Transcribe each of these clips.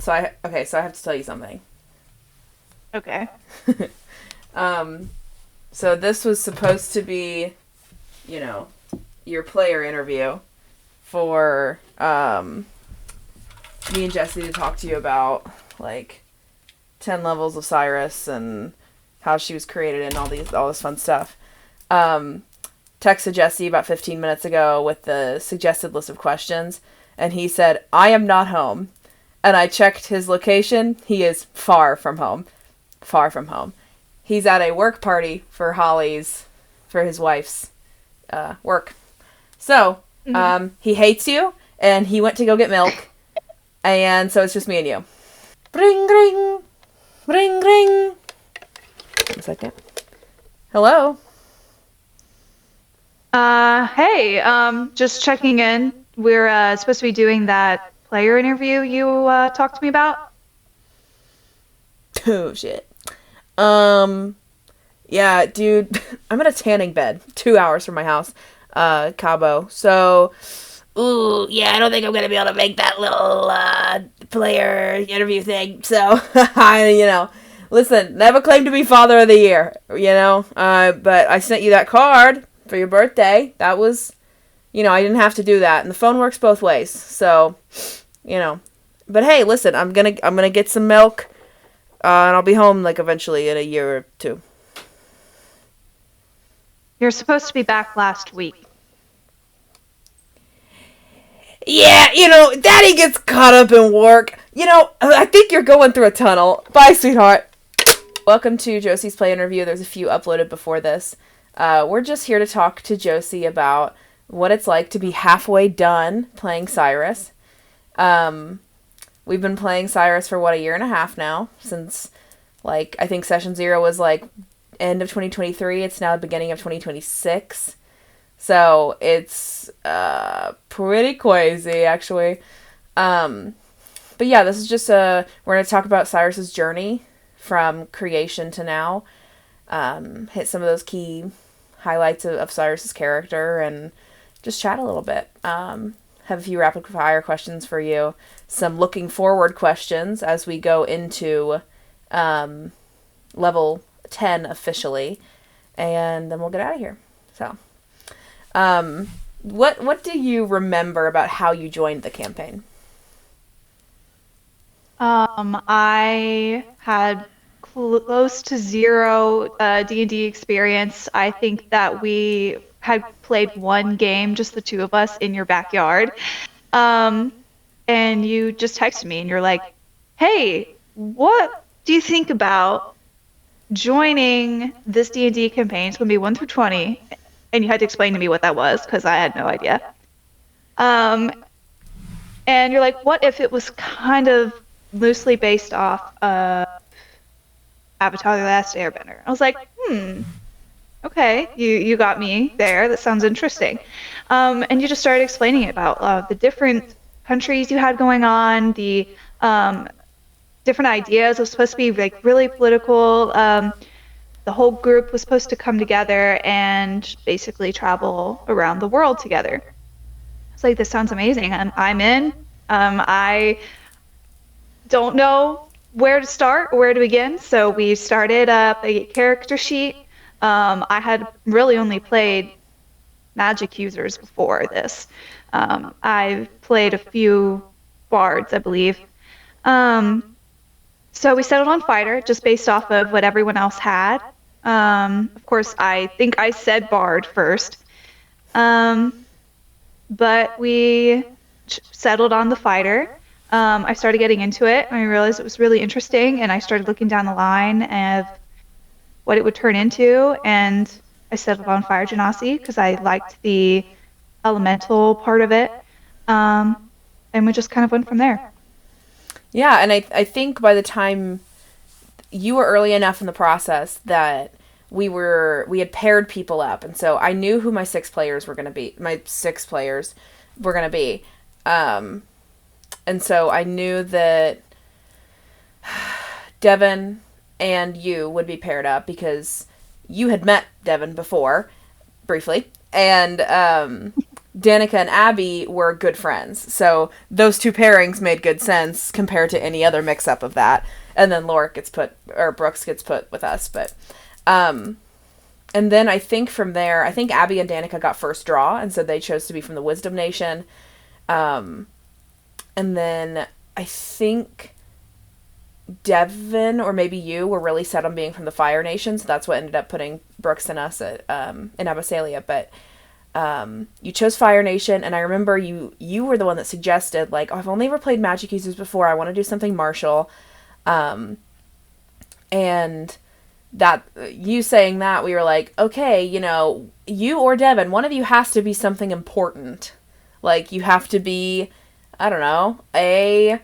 So I have to tell you something. Okay. So this was supposed to be, you know, your player interview for me and Jesse to talk to you about like 10 levels of Cyrus and how she was created and all this fun stuff. Um, Texted Jesse about 15 minutes ago with the suggested list of questions, and he said, "I am not home." And I checked his location. He is far from home. Far from home. He's at a work party for for his wife's work. So, Mhm. he hates you, and he went to go get milk, and so it's just me and you. Ring, ring, ring, ring. One second. Hello. Hey, just checking in. We're supposed to be doing that player interview you talked to me about. Oh shit. Um. Yeah, dude. I'm in a tanning bed, 2 hours from my house, Cabo. So, ooh, yeah, I don't think I'm gonna be able to make that little player interview thing. So, listen, never claimed to be father of the year, but I sent you that card for your birthday. That was, I didn't have to do that, and the phone works both ways. So, you know, but hey, listen, I'm gonna get some milk, and I'll be home like eventually in a year or two. You're supposed to be back last week. Yeah, Daddy gets caught up in work. I think you're going through a tunnel. Bye, sweetheart. Welcome to Josie's play interview. There's a few uploaded before this. We're just here to talk to Josie about what it's like to be halfway done playing Cyrus. Um, we've been playing Cyrus for what, a year and a half now, since like I think session 0 was like end of 2023. It's now the beginning of 2026. So it's pretty crazy, actually. Um, but yeah, this is just we're going to talk about Cyrus's journey from creation to now. Hit some of those key highlights of Cyrus's character and just chat a little bit. Have a few rapid fire questions for you. Some looking forward questions as we go into um, level 10 officially. And then we'll get out of here. So. Um, what do you remember about how you joined the campaign? I had close to zero D&D experience. I think that we had played one game, just the two of us, in your backyard. Um, and you just texted me and you're like, "Hey, what do you think about joining this D&D campaign? It's going to be 1 through 20." And you had to explain to me what that was because I had no idea. Um, and you're like, "What if it was kind of loosely based off Avatar: The Last Airbender?" I was like, okay, you got me there. That sounds interesting. And you just started explaining about the different countries you had going on, the um, different ideas. It was supposed to be like really political. The whole group was supposed to come together and basically travel around the world together. It's like, this sounds amazing. I'm in. I don't know where to start or where to begin, so we started up a character sheet. I had really only played magic users before this. I've played a few bards, I believe. Um, so we settled on fighter just based off of what everyone else had. Of course, I think I said bard first. Um, but we settled on the fighter. I started getting into it, and I realized it was really interesting, and I started looking down the line of what it would turn into, and I settled on Fire Genasi because I liked the elemental part of it, and we just kind of went from there. Yeah, and I think by the time you were early enough in the process that we had paired people up, and so I knew who my six players were gonna be, um, and so I knew that Devin and you would be paired up because you had met Devin before briefly, and Danica and Abby were good friends. So those two pairings made good sense compared to any other mix-up of that. And then Brooks gets put with us. But, and then I think from there, I think Abby and Danica got first draw, and so they chose to be from the Wisdom Nation. And then I think Devin, or maybe you, were really set on being from the Fire Nation, so that's what ended up putting Brooks and us at, in Abysalia. But you chose Fire Nation, and I remember you were the one that suggested, like, oh, I've only ever played magic users before, I want to do something martial. And that, you saying that, we were like, okay, you know, you or Devin, one of you has to be something important. Like, you have to be, I don't know, a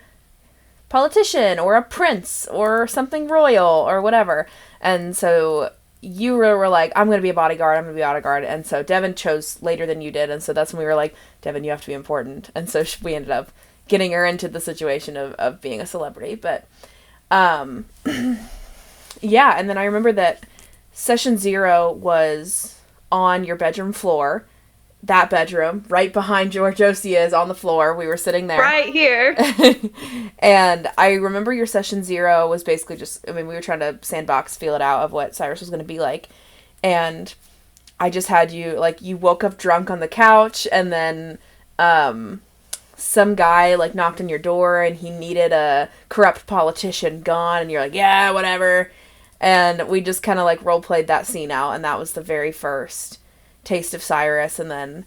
politician, or a prince, or something royal, or whatever. And so you were like, I'm going to be a bodyguard, and so Devin chose later than you did, and so that's when we were like, Devin, you have to be important. And so we ended up getting her into the situation of being a celebrity. But, yeah, and then I remember that session 0 was on your bedroom floor. That bedroom, right behind where Josie is, on the floor. We were sitting there. Right here. And I remember your session 0 was basically just, I mean, we were trying to sandbox, feel it out of what Cyrus was going to be like. And I just had you, like, you woke up drunk on the couch, and then some guy, like, knocked on your door, and he needed a corrupt politician gone, and you're like, yeah, whatever. And we just kind of, like, role-played that scene out, and that was the very first taste of Cyrus. And then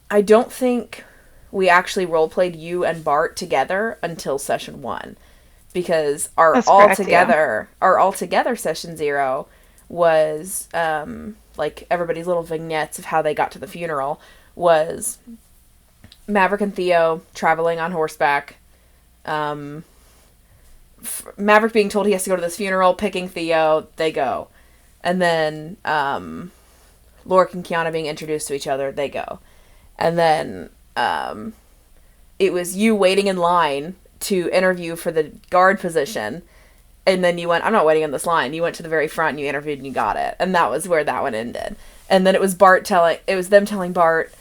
I don't think we actually roleplayed you and Bart together until session 1, because our all together session 0 was like everybody's little vignettes of how they got to the funeral was Maverick and Theo traveling on horseback, Maverick being told he has to go to this funeral, picking Theo, they go, and then Lorik and Kiana being introduced to each other, they go. And then it was you waiting in line to interview for the guard position, and then you went, I'm not waiting on this line. You went to the very front and you interviewed and you got it. And that was where that one ended. And then it was them telling Bart,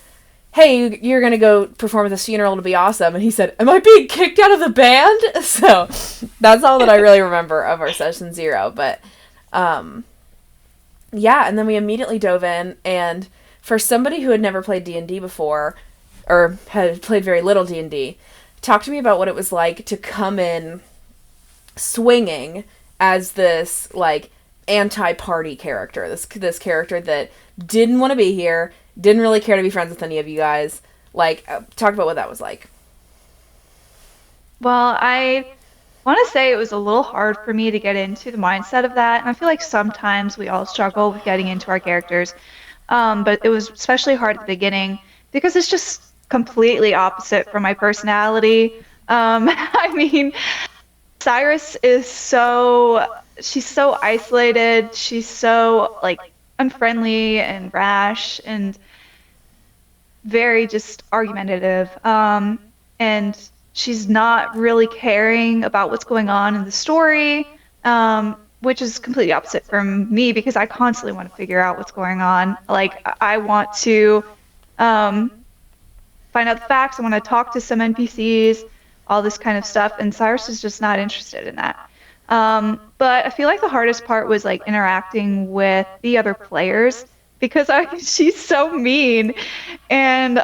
hey, you're going to go perform at this funeral, it'll be awesome. And he said, am I being kicked out of the band? So that's all that I really remember of our session 0. But yeah, and then we immediately dove in, and for somebody who had never played D&D before, or had played very little D&D, talk to me about what it was like to come in swinging as this, like, anti-party character, this character that didn't want to be here, didn't really care to be friends with any of you guys. Like, talk about what that was like. Well, I want to say it was a little hard for me to get into the mindset of that, and I feel like sometimes we all struggle with getting into our characters, but it was especially hard at the beginning because it's just completely opposite from my personality. I mean, Cyrus is she's so isolated, she's so, like, unfriendly and rash and very just argumentative, and she's not really caring about what's going on in the story, which is completely opposite from me because I constantly want to figure out what's going on. Like, I want to find out the facts, I want to talk to some NPCs, all this kind of stuff, and Cyrus is just not interested in that. But I feel like the hardest part was, like, interacting with the other players because she's so mean, and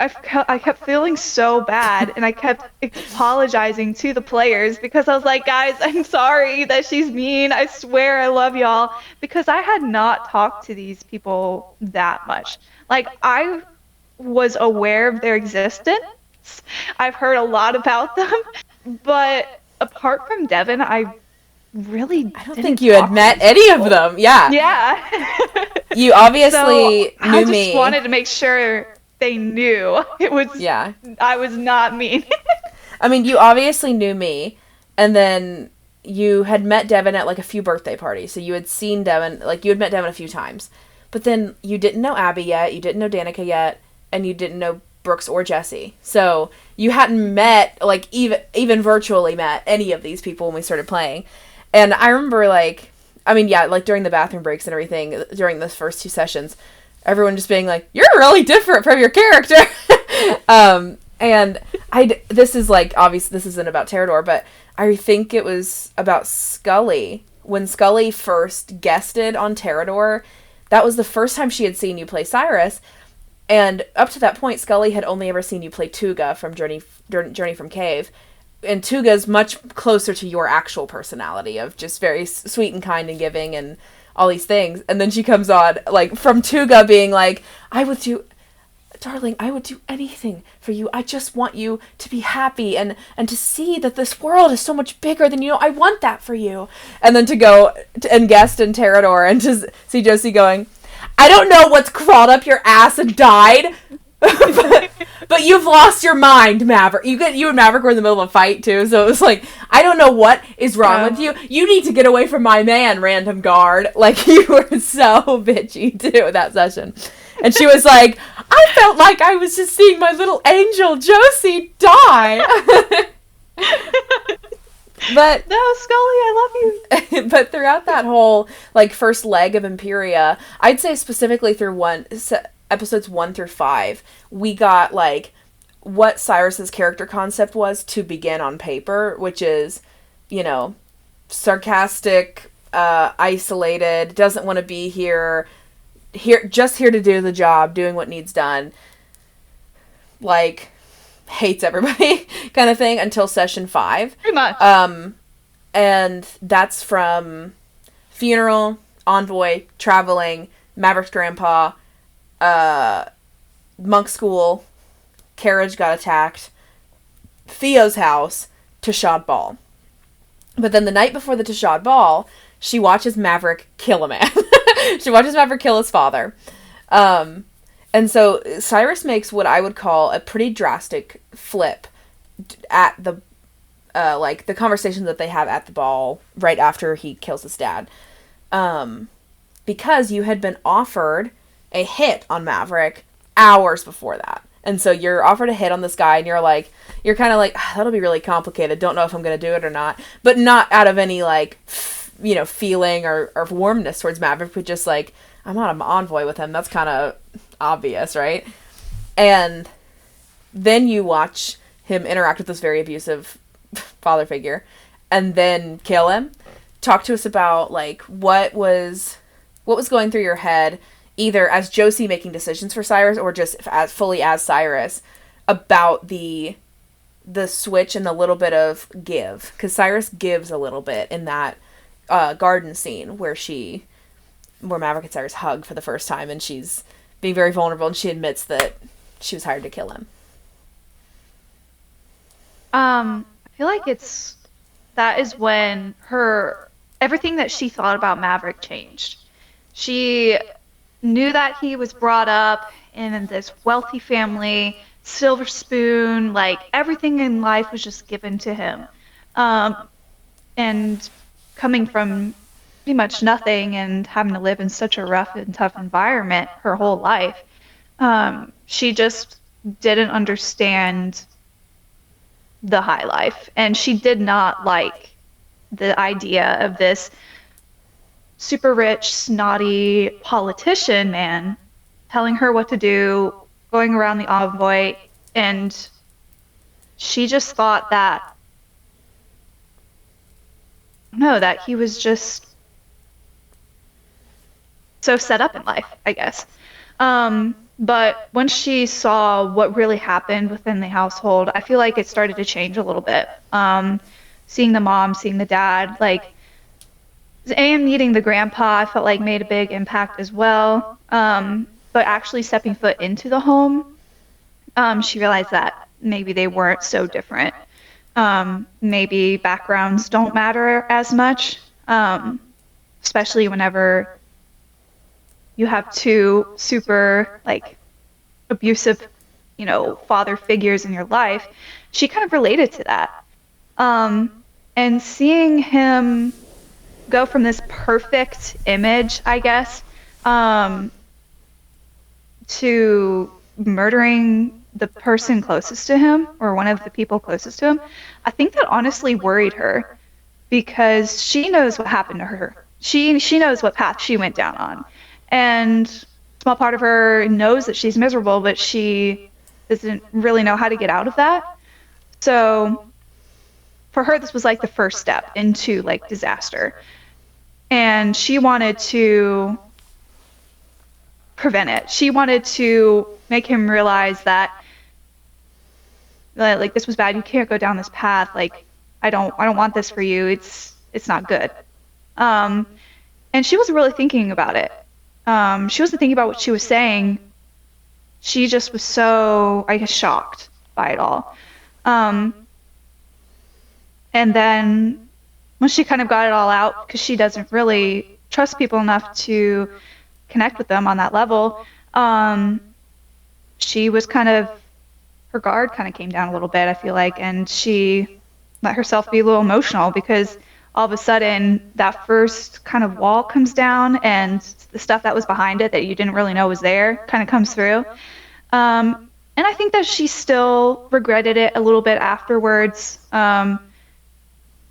I kept feeling so bad, and I kept apologizing to the players because I was like, guys, I'm sorry that she's mean. I swear I love y'all, because I had not talked to these people that much. Like, I was aware of their existence. I've heard a lot about them, but apart from Devin, I don't think you had met any of them. Yeah. Yeah. You obviously knew me. I just wanted to make sure they knew it was. Yeah. I was not mean. I mean, you obviously knew me, and then you had met Devin at, like, a few birthday parties. So you had seen Devin, like, you had met Devin a few times. But then you didn't know Abby yet, you didn't know Danica yet, and you didn't know Brooks or Jesse. So you hadn't met, like, even virtually met any of these people when we started playing. And I remember, like, I mean, yeah, like, during the bathroom breaks and everything, during the first 2 sessions, everyone just being like, you're really different from your character. And this is like, obviously this isn't about Terador, but I think it was about Scully. When Scully first guested on Terador, that was the first time she had seen you play Cyrus. And up to that point, Scully had only ever seen you play Tuga from Journey from Cave. And Tuga's much closer to your actual personality of just very sweet and kind and giving and all these things. And then she comes on, like, from Tuga being like, Darling, I would do anything for you. I just want you to be happy and to see that this world is so much bigger than you know. I want that for you. And then to go and guest in Terador and to see Josie going, I don't know what's crawled up your ass and died, but you've lost your mind, Maverick. You and Maverick were in the middle of a fight, too, so it was like, I don't know what is wrong with you. You need to get away from my man, random guard. Like, you were so bitchy, too, that session. And she was like, I felt like I was just seeing my little angel Josie die. But no, Scully, I love you. But throughout that whole like first leg of Imperia, I'd say specifically through episodes 1 through 5, we got like what Cyrus's character concept was to begin on paper, which is, you know, sarcastic, isolated, doesn't want to be here, just here to do the job, doing what needs done, like hates everybody kind of thing until session 5. Pretty much. And that's from Funeral, Envoy, Traveling, Maverick's Grandpa, Monk School, Carriage Got Attacked, Theo's House, Tashad Ball. But then the night before the Tashad Ball, she watches Maverick kill a man. She watches Maverick kill his father. And so Cyrus makes what I would call a pretty drastic flip at the like the conversation that they have at the ball right after he kills his dad. Because you had been offered a hit on Maverick hours before that. And so you're offered a hit on this guy and you're kind of like, that'll be really complicated. Don't know if I'm going to do it or not. But not out of any like, feeling or warmness towards Maverick, but just like, I'm on an envoy with him. That's kind of obvious, right? And then you watch him interact with this very abusive father figure and then kill him. Talk to us about like what was going through your head, either as Josie making decisions for Cyrus or just as fully as Cyrus, about the switch and the little bit of give, because Cyrus gives a little bit in that garden scene where Maverick and Cyrus hug for the first time, and she's being very vulnerable, and she admits that she was hired to kill him. I feel like that is when everything that she thought about Maverick changed. She knew that he was brought up in this wealthy family, silver spoon, like everything in life was just given to him. And coming from pretty much nothing and having to live in such a rough and tough environment her whole life, she just didn't understand the high life. And she did not like the idea of this super rich, snotty politician man telling her what to do, going around the envoy, and she just thought that he was just so set up in life, I guess. But once she saw what really happened within the household, I feel like it started to change a little bit. Seeing the mom, seeing the dad, like, and meeting the grandpa, I felt like made a big impact as well. But actually stepping foot into the home, she realized that maybe they weren't so different. Maybe backgrounds don't matter as much, especially whenever you have two super like abusive, father figures in your life. She kind of related to that. And seeing him go from this perfect image, I guess, to murdering the person closest to him, or one of the people closest to him, I think that honestly worried her, because she knows what happened to her. She knows what path she went down on. And small part of her knows that she's miserable, but she doesn't really know how to get out of that. So for her, this was like the first step into like disaster. And she wanted to prevent it. She wanted to make him realize that like this was bad. You can't go down this path. Like I don't want this for you. It's not good. And she wasn't really thinking about it. She wasn't thinking about what she was saying. She just was so, I guess, shocked by it all. And then when she kind of got it all out, because she doesn't really trust people enough to connect with them on that level, she was kind of, her guard kind of came down a little bit, I feel like, and she let herself be a little emotional because all of a sudden that first kind of wall comes down and the stuff that was behind it that you didn't really know was there kind of comes through. And I think that she still regretted it a little bit afterwards.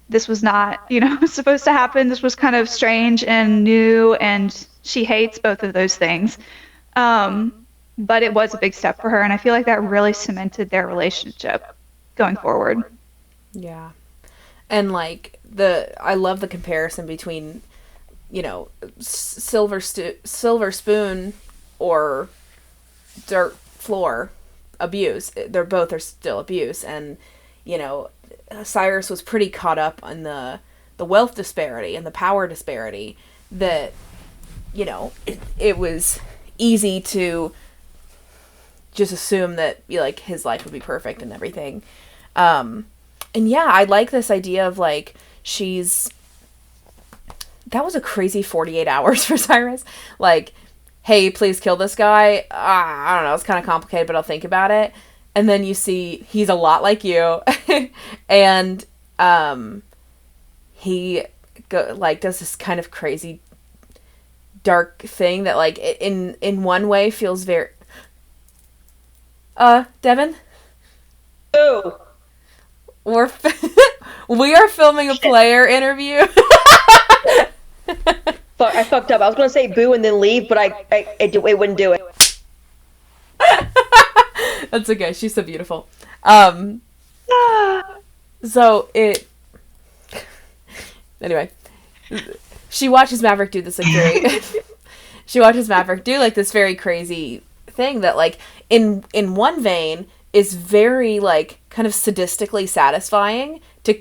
This was not, supposed to happen. This was kind of strange and new, and she hates both of those things. But it was a big step for her, and I feel like that really cemented their relationship going forward. Yeah. And like I love the comparison between, silver spoon or dirt floor abuse. They're both are still abuse, and Cyrus was pretty caught up on the wealth disparity and the power disparity that it was easy to just assume that like his life would be perfect and everything. And yeah, I like this idea of like that was a crazy 48 hours for Cyrus. Like, hey, please kill this guy. I don't know, it's kind of complicated, but I'll think about it. And then you see he's a lot like you. And he does this kind of crazy dark thing that like in one way feels very Devin? Oh. We are filming a player interview. Fuck, I fucked up. I was gonna say boo and then leave, but it wouldn't do it. That's okay. She's so beautiful. So anyway, she watches Maverick do this she watches Maverick do like this very crazy thing that like in one vein is very like kind of sadistically satisfying to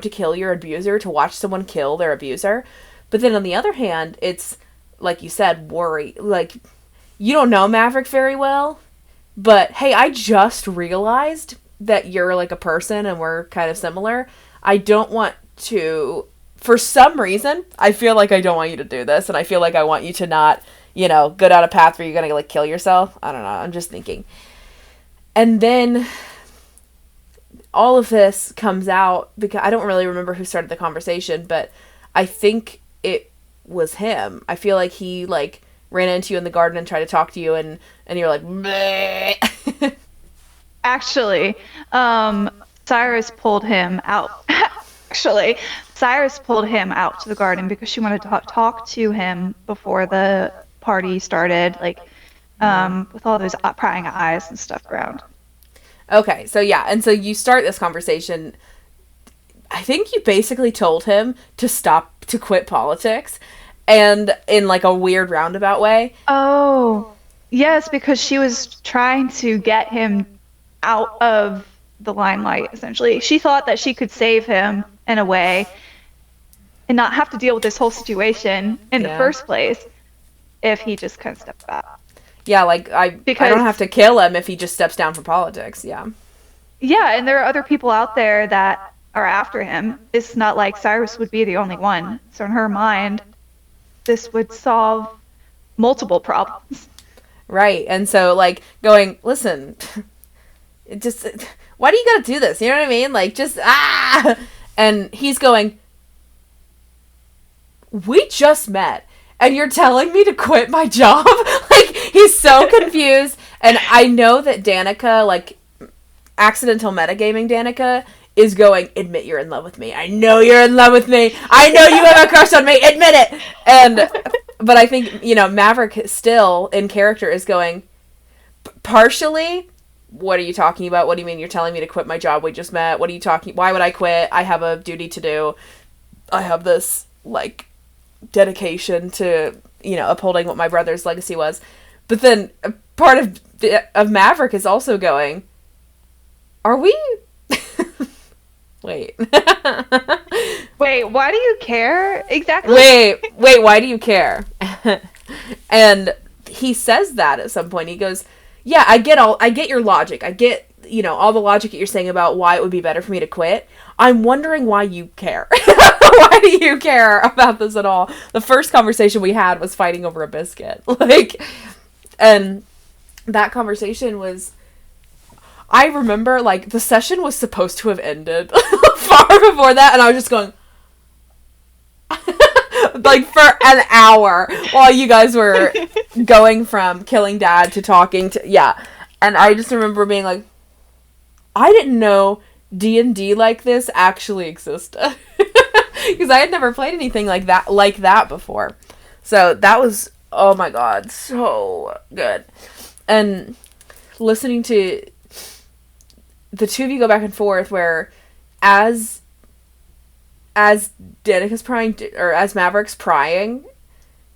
kill your abuser, to watch someone kill their abuser. But then on the other hand, it's like you said, worry. Like, you don't know Maverick very well, but hey, I just realized that you're like a person and we're kind of similar. I don't want to, for some reason, I feel like I don't want you to do this, and I feel like I want you to not, go down a path where you're gonna like kill yourself. I don't know. I'm just thinking. And then all of this comes out because I don't really remember who started the conversation, but I think it was him. I feel like he like ran into you in the garden and tried to talk to you, and you're like, bleh. Actually, Cyrus pulled him out. Cyrus pulled him out to the garden because she wanted to talk to him before the party started, like with all those prying eyes and stuff around. Okay, so yeah, and so you start this conversation. I think you basically told him to quit politics, and in like a weird roundabout way. Oh, yes, because she was trying to get him out of the limelight, essentially. She thought that she could save him in a way and not have to deal with this whole situation in the first place if he just kind of stepped back. Yeah, like I don't have to kill him if he just steps down from politics. Yeah. Yeah, and there are other people out there that are after him. It's not like Cyrus would be the only one. So in her mind, this would solve multiple problems. Right. And so like going, listen, why do you gotta do this? You know what I mean? Like just and he's going, we just met and you're telling me to quit my job? Like, he's so confused. And I know that Danica, like, accidental metagaming Danica, is going, admit you're in love with me. I know you're in love with me. I know you have a crush on me. Admit it. But I think, Maverick still, in character, is going, partially, what are you talking about? What do you mean you're telling me to quit my job we just met? What are you talking... Why would I quit? I have a duty to do. I have this, dedication to, upholding what my brother's legacy was. But then part of Maverick is also going, are we... Wait. Wait, why do you care? Exactly. Wait, why do you care? And he says that at some point. He goes, yeah, I get your logic. I get, all the logic that you're saying about why it would be better for me to quit. I'm wondering why you care. Why do you care about this at all? The first conversation we had was fighting over a biscuit. And that conversation was, I remember, the session was supposed to have ended far before that, and I was just going, for an hour while you guys were going from killing Dad to talking to, yeah. And I just remember being like, I didn't know D&D like this actually existed. Because I had never played anything like that before. So that was, oh my god, so good. And listening to the two of you go back and forth where as Danica's prying, or as Maverick's prying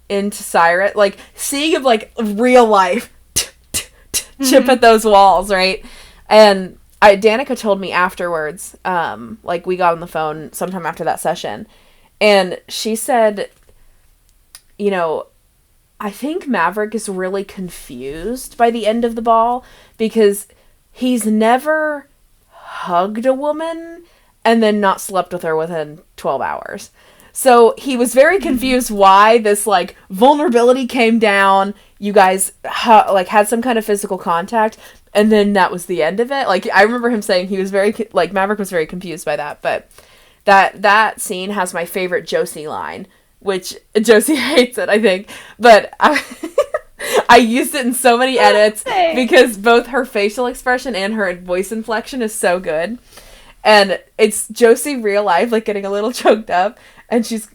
into Cyrus, seeing him real life chip at those walls, right? And Danica told me afterwards, we got on the phone sometime after that session, and she said, I think Maverick is really confused by the end of the ball because he's never hugged a woman and then not slept with her within 12 hours. So he was very confused why this, vulnerability came down. You guys, had some kind of physical contact, and then that was the end of it. I remember him saying he was very, Maverick was very confused by that. But that scene has my favorite Josie line, which Josie hates it, I think. But I used it in so many edits because both her facial expression and her voice inflection is so good. And it's Josie real life, getting a little choked up, and she's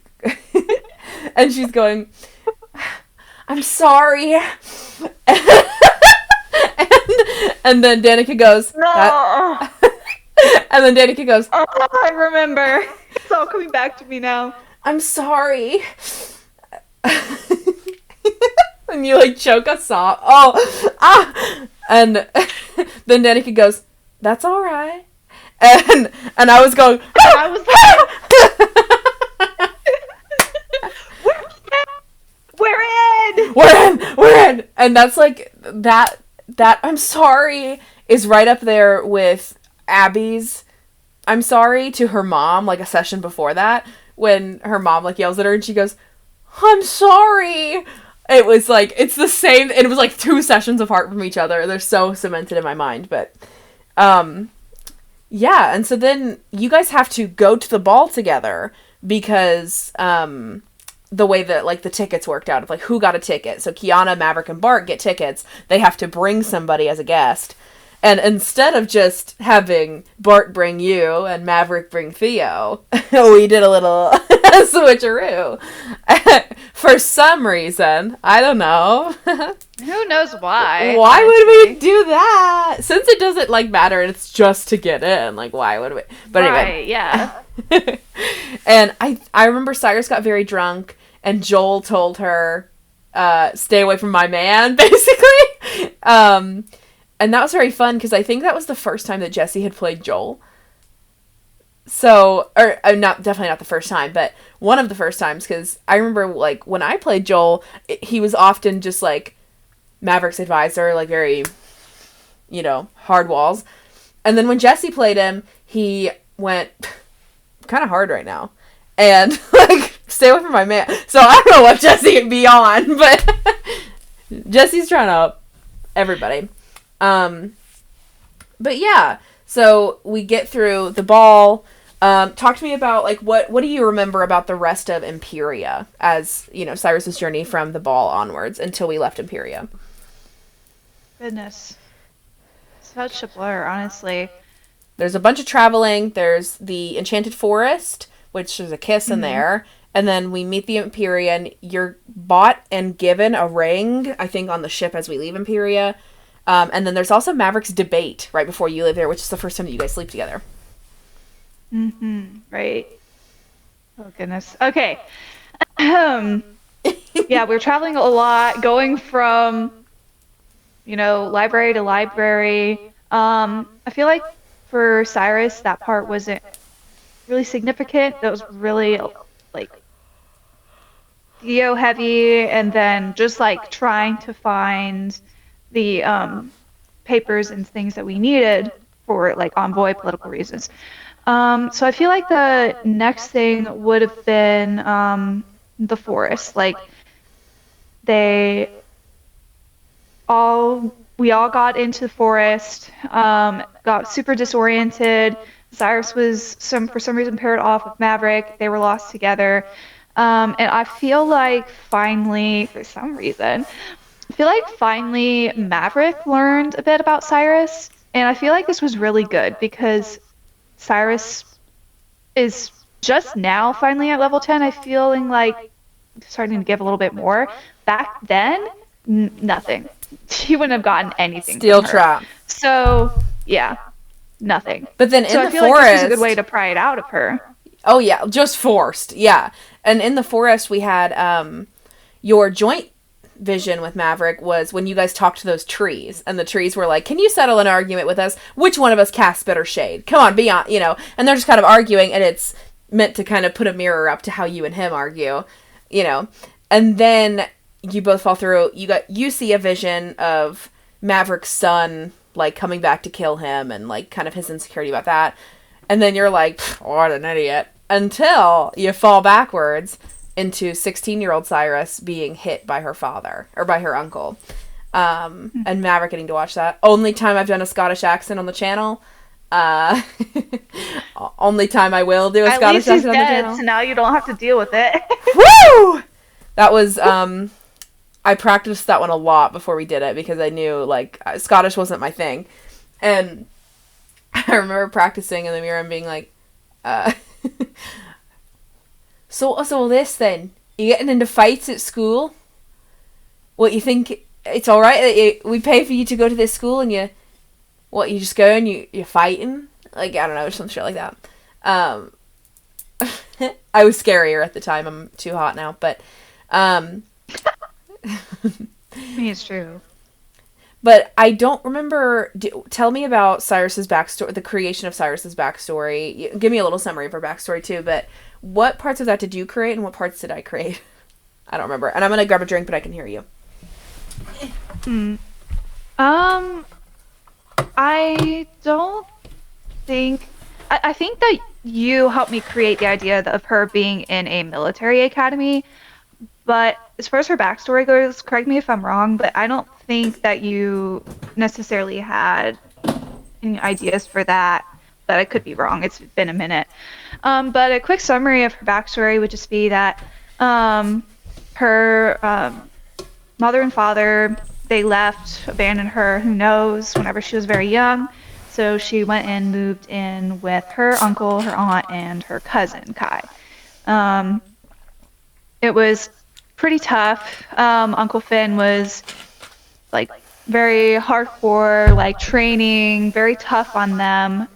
going, I'm sorry. And then Danica goes, no. And then Danica goes, oh, I remember. It's all coming back to me now. I'm sorry. And you choke us off. Oh, And then Danica goes, that's all right. And I was going, I was we're in. And that's that I'm sorry is right up there with Abby's I'm sorry to her mom, a session before that, when her mom yells at her and she goes, I'm sorry. It was it's the same. It was 2 sessions apart from each other. They're so cemented in my mind. But yeah, and so then you guys have to go to the ball together because the way that the tickets worked out of who got a ticket. So Kiana, Maverick, and Bart get tickets. They have to bring somebody as a guest. And instead of just having Bart bring you and Maverick bring Theo, we did a little switcheroo. For some reason. I don't know. Who knows why? Why would we do that? Since it doesn't matter and it's just to get in. Why would we? But anyway. Yeah. And I remember Cyrus got very drunk and Joel told her, stay away from my man, basically. And that was very fun because I think that was the first time that Jesse had played Joel. So, or definitely not the first time, but one of the first times, because I remember, when I played Joel, he was often just, Maverick's advisor, very, hard walls. And then when Jesse played him, he went kind of hard right now. And, stay away from my man. So I don't know what Jesse would be on, but Jesse's trying to up everybody. But yeah, so we get through the ball. Talk to me about what do you remember about the rest of Imperia as Cyrus's journey from the ball onwards until we left Imperia. Goodness, such a blur, honestly. There's a bunch of traveling. There's the Enchanted Forest, which there's a kiss in there, and then we meet the Imperia, and you're bought and given a ring, I think, on the ship as we leave Imperia. And then there's also Maverick's debate right before you leave there, which is the first time that you guys sleep together. Right. Oh, goodness. Okay. Yeah, we're traveling a lot, going from, library to library. I feel like for Cyrus, that part wasn't really significant. That was really, like, Theo heavy, and then just, like, trying to find the papers and things that we needed for, like, envoy political reasons. So I feel like the next thing would have been the forest. Like, we all got into the forest, got super disoriented. Cyrus was for some reason paired off with Maverick. They were lost together. And I feel like finally, for some reason, Maverick learned a bit about Cyrus. And I feel like this was really good because Cyrus is just now finally at level 10. I feeling like starting to give a little bit more. Back then, nothing. He wouldn't have gotten anything. Steel trap. So, yeah, nothing. But then in the I feel forest, like this was a good way to pry it out of her. Oh yeah, just forced. Yeah. And in the forest we had your joint vision with Maverick was when you guys talked to those trees, and the trees were like, "Can you settle an argument with us? Which one of us casts better shade? Come on, be on," and they're just kind of arguing, and it's meant to kind of put a mirror up to how you and him argue, and then you both fall through. You see a vision of Maverick's son, like, coming back to kill him, and, like, kind of his insecurity about that, and then you're like, what an idiot, until you fall backwards into 16-year-old Cyrus being hit by her father, or by her uncle. And Maverick getting to watch that. Only time I've done a Scottish accent on the channel. Only time I will do a Scottish accent on the channel. So now you don't have to deal with it. Woo! That was, I practiced that one a lot before we did it, because I knew, like, Scottish wasn't my thing. And I remember practicing in the mirror and being like, So what's all this then? You getting into fights at school? What, you think it's alright that we pay for you to go to this school and you just go and you're fighting? Like, I don't know, some shit like that. I was scarier at the time. I'm too hot now, but I mean, it's true. But I don't remember. Tell me about Cyrus's backstory, the creation of Cyrus's backstory. Give me a little summary of her backstory too, but what parts of that did you create and what parts did I create? I don't remember. And I'm going to grab a drink, but I can hear you. I don't think... I think that you helped me create the idea of her being in a military academy, but as far as her backstory goes, correct me if I'm wrong, but I don't think that you necessarily had any ideas for that, but I could be wrong. It's been a minute. But a quick summary of her backstory would just be that her mother and father, they left, abandoned her, who knows, whenever she was very young. So she went and moved in with her uncle, her aunt, and her cousin, Kai. It was pretty tough. Uncle Finn was, like, very hardcore, like, training, very tough on them.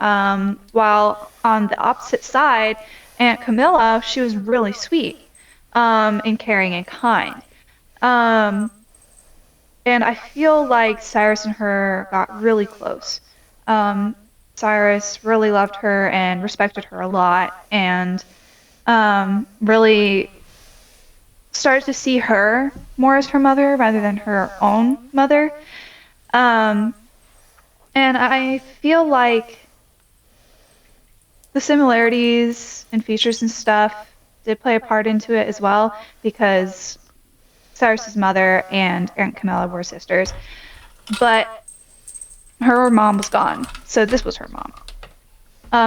While on the opposite side, Aunt Camilla, she was really sweet, and caring and kind. And I feel like Cyrus and her got really close. Cyrus really loved her and respected her a lot, and really started to see her more as her mother rather than her own mother. And I feel like the similarities and features and stuff did play a part into it as well, because Cyrus's mother and Aunt Camilla were sisters, but her mom was gone, so this was her mom.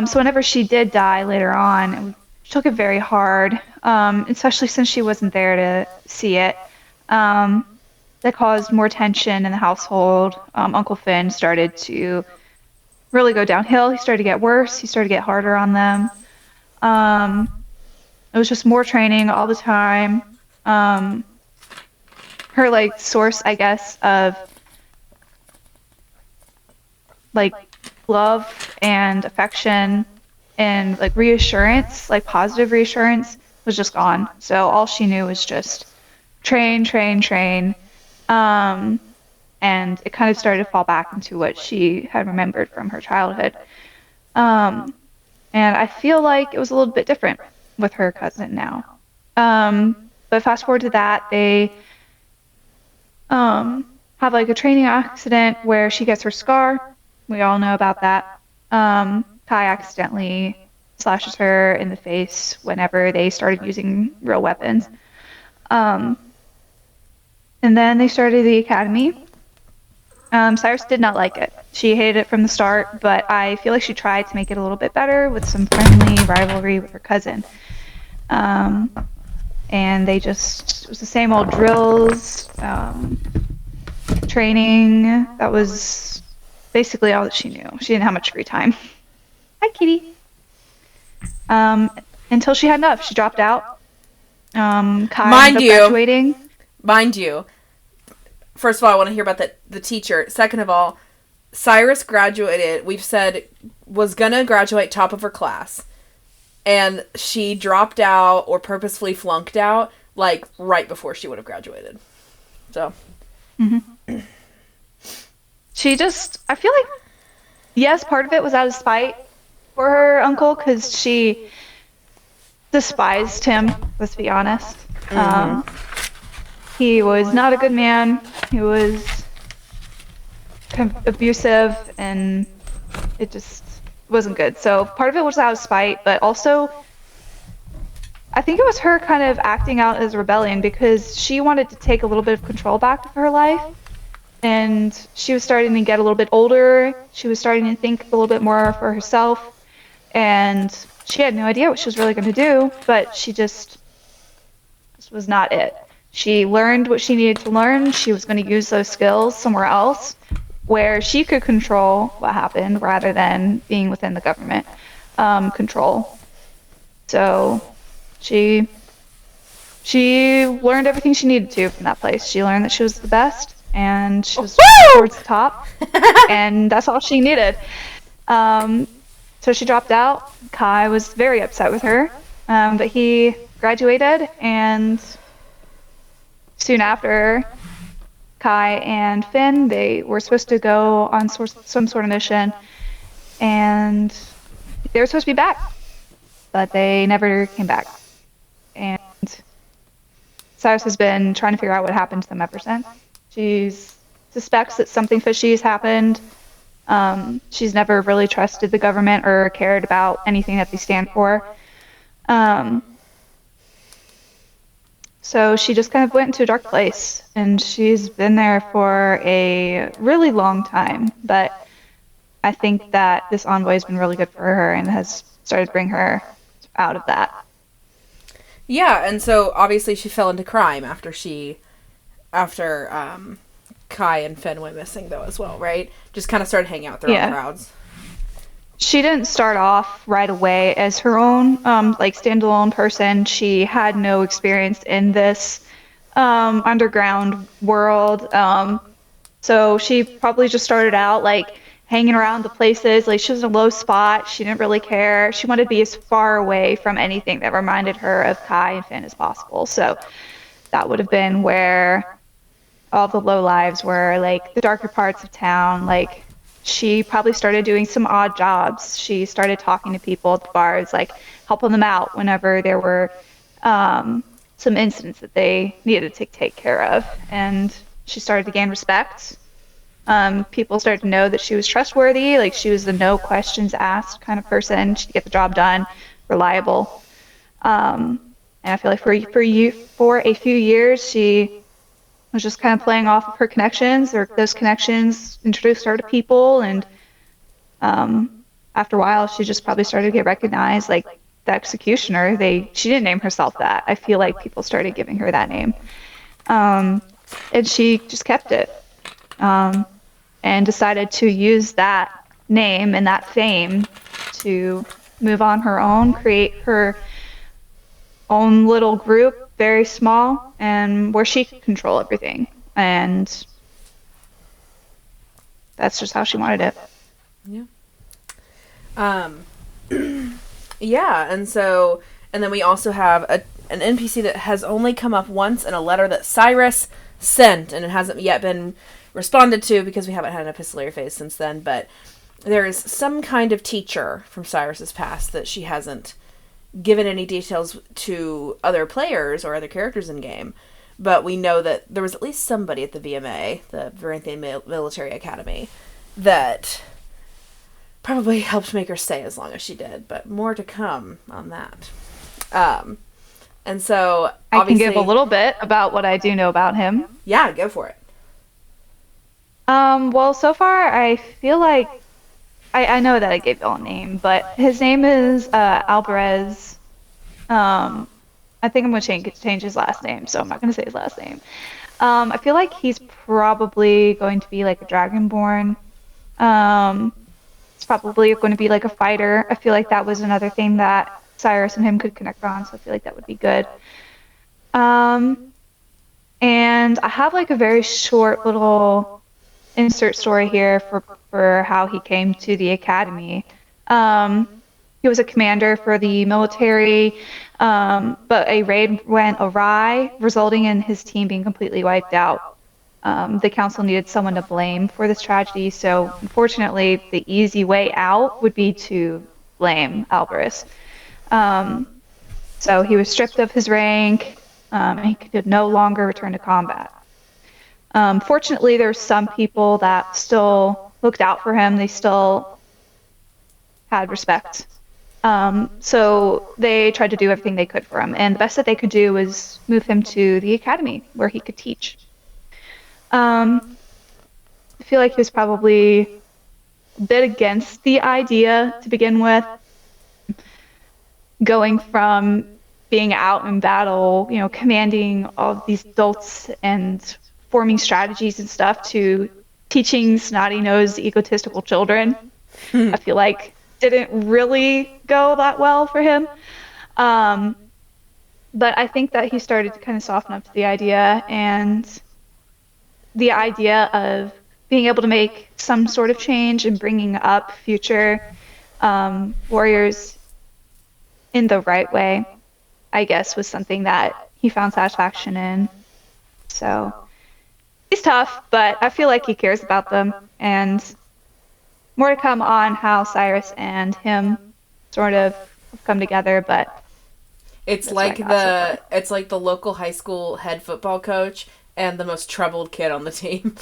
So whenever she did die later on, she took it very hard, especially since she wasn't there to see it. That caused more tension in the household. Uncle Finn started to really go downhill. He started to get worse. He started to get harder on them. It was just more training all the time. Her like source, I guess, of like love and affection and like reassurance, like positive reassurance, was just gone. So all she knew was just train, train, train. And it kind of started to fall back into what she had remembered from her childhood. And I feel like it was a little bit different with her cousin now. But fast forward to that, they have like a training accident where she gets her scar. We all know about that. Kai accidentally slashes her in the face whenever they started using real weapons. And then they started the academy. Cyrus did not like it. She hated it from the start, but I feel like she tried to make it a little bit better with some friendly rivalry with her cousin. And it was the same old drills, training. That was basically all that she knew. She didn't have much free time. Hi, kitty. Until she had enough. She dropped out. Kai ended up graduating. Mind you, first of all, I want to hear about the teacher. Second of all, Cyrus graduated, we've said, was going to graduate top of her class. And she dropped out or purposefully flunked out, like, right before she would have graduated. So. Mm-hmm. I feel like, yes, part of it was out of spite for her uncle, because she despised him, let's be honest. Mm-hmm. He was not a good man. He was kind of abusive, and it just wasn't good. So part of it was out of spite, but also I think it was her kind of acting out as rebellion, because she wanted to take a little bit of control back of her life, and she was starting to get a little bit older. She was starting to think a little bit more for herself, and she had no idea what she was really going to do, but this was not it. She learned what she needed to learn. She was going to use those skills somewhere else where she could control what happened rather than being within the government control. So she learned everything she needed to from that place. She learned that she was the best, and she was towards the top, and that's all she needed. So she dropped out. Kai was very upset with her, but he graduated, and soon after, Kai and Finn, they were supposed to go on some sort of mission, and they were supposed to be back, but they never came back. And Cyrus has been trying to figure out what happened to them ever since. She suspects that something fishy has happened. She's never really trusted the government or cared about anything that they stand for. So she just kind of went into a dark place, and she's been there for a really long time. But I think that this envoy has been really good for her and has started to bring her out of that. Yeah, and so obviously she fell into crime after Kai and Finn went missing, though, as well, right? Just kind of started hanging out with their own crowds. She didn't start off right away as her own, standalone person. She had no experience in this underground world. So she probably just started out, hanging around the places. She was in a low spot. She didn't really care. She wanted to be as far away from anything that reminded her of Kai and Finn as possible. So that would have been where all the low lives were, the darker parts of town. She probably started doing some odd jobs. She started talking to people at the bars, helping them out whenever there were some incidents that they needed to take care of. And she started to gain respect. People started to know that she was trustworthy. She was the no questions asked kind of person. She'd get the job done, reliable. And I feel like for a few years, she was just kind of playing off of her connections, or those connections introduced her to people, and after a while, she just probably started to get recognized, the executioner. She didn't name herself that. I feel like people started giving her that name, and she just kept it, and decided to use that name and that fame to move on her own, create her own little group, very small, and where she could control everything. And that's just how she wanted it. Yeah. Yeah, and then we also have an NPC that has only come up once in a letter that Cyrus sent, and it hasn't yet been responded to because we haven't had an epistolary phase since then, but there is some kind of teacher from Cyrus's past that she hasn't given any details to other players or other characters in game, but we know that there was at least somebody at the VMA, the Varanthian Military Academy, that probably helped make her stay as long as she did, but more to come on that. And so I can give a little bit about what I do know about him. Yeah, go for it. Well, so far I feel like I know that I gave y'all a name, but his name is Alvarez. I think I'm gonna change his last name, so I'm not gonna say his last name. I feel like he's probably going to be like a Dragonborn. It's probably going to be like a fighter. I feel like that was another thing that Cyrus and him could connect on, so I feel like that would be good. And I have like a very short little insert story here for how he came to the academy. He was a commander for the military, but a raid went awry, resulting in his team being completely wiped out. The council needed someone to blame for this tragedy, so unfortunately the easy way out would be to blame Alvarez. So he was stripped of his rank, and he could no longer return to combat. Fortunately, there's some people that still looked out for him. They still had respect. So they tried to do everything they could for him. And the best that they could do was move him to the academy where he could teach. I feel like he was probably a bit against the idea to begin with. Going from being out in battle, commanding all of these adults and forming strategies and stuff to teaching snotty-nosed, egotistical children, I feel like didn't really go that well for him. But I think that he started to kind of soften up to the idea, and the idea of being able to make some sort of change and bringing up future warriors in the right way, I guess, was something that he found satisfaction in. So he's tough, but I feel like he cares about them, and more to come on how Cyrus and him sort of come together, but it's like the local high school head football coach and the most troubled kid on the team.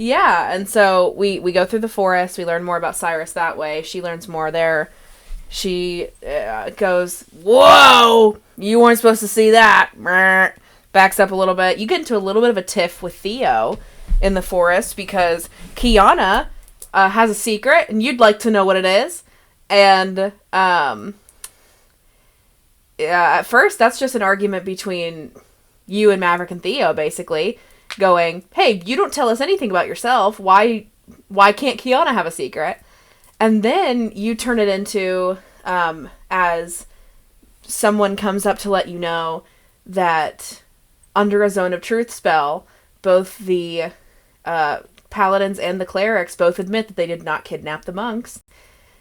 Yeah, and so we go through the forest, we learn more about Cyrus that way, she learns more there. She goes, "Whoa! You weren't supposed to see that." Backs up a little bit. You get into a little bit of a tiff with Theo in the forest because Kiana has a secret, and you'd like to know what it is. And at first, that's just an argument between you and Maverick and Theo, basically, going, "Hey, you don't tell us anything about yourself. Why can't Kiana have a secret?" And then you turn it into, as someone comes up to let you know that under a Zone of Truth spell, both the paladins and the clerics both admit that they did not kidnap the monks.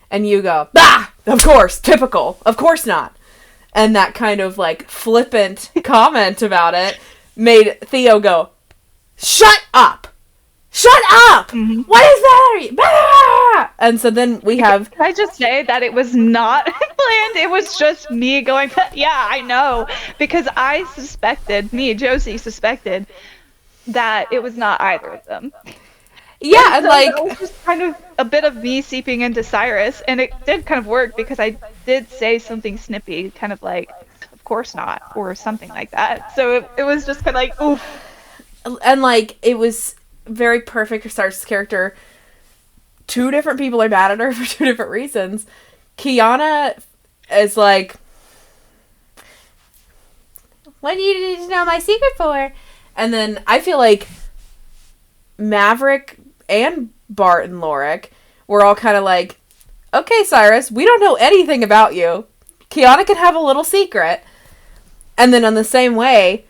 And you go, "Ah! Of course! Typical! Of course not!" And that kind of, like, flippant comment about it made Theo go, "Shut up! Shut up! Mm-hmm. What is that?" And so then we have... Can I just say that it was not planned? It was just me going, "Yeah, I know." Because Josie suspected that it was not either of them. Yeah, and like... It was just kind of a bit of me seeping into Cyrus, and it did kind of work because I did say something snippy, kind of like, "Of course not," or something like that. So it was just kind of like, oof. And like, it was very perfect for Cyrus' character. Two different people are mad at her for two different reasons. Kiana is like, "What do you need to know my secret for?" And then I feel like Maverick and Bart and Lorik were all kind of like, okay, Cyrus, we don't know anything about you. Kiana can have a little secret. And then in the same way,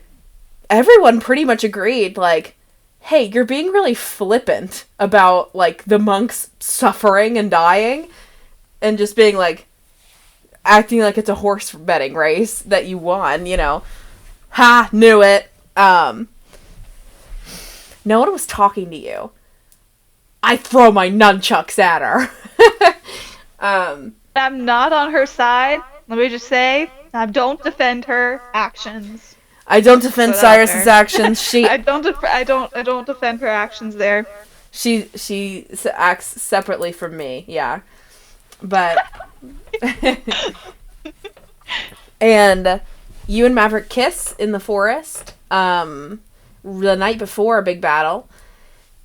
everyone pretty much agreed, like, hey, you're being really flippant about, like, the monks suffering and dying, and just being, like, acting like it's a horse betting race that you won, you know. Ha, knew it. No one was talking to you. I throw my nunchucks at her. I'm not on her side. Let me just say, I don't defend her actions. I don't defend Put it out Cyrus's there. actions. I don't defend her actions there. She acts separately from me. Yeah, but and you and Maverick kiss in the forest. The night before a big battle,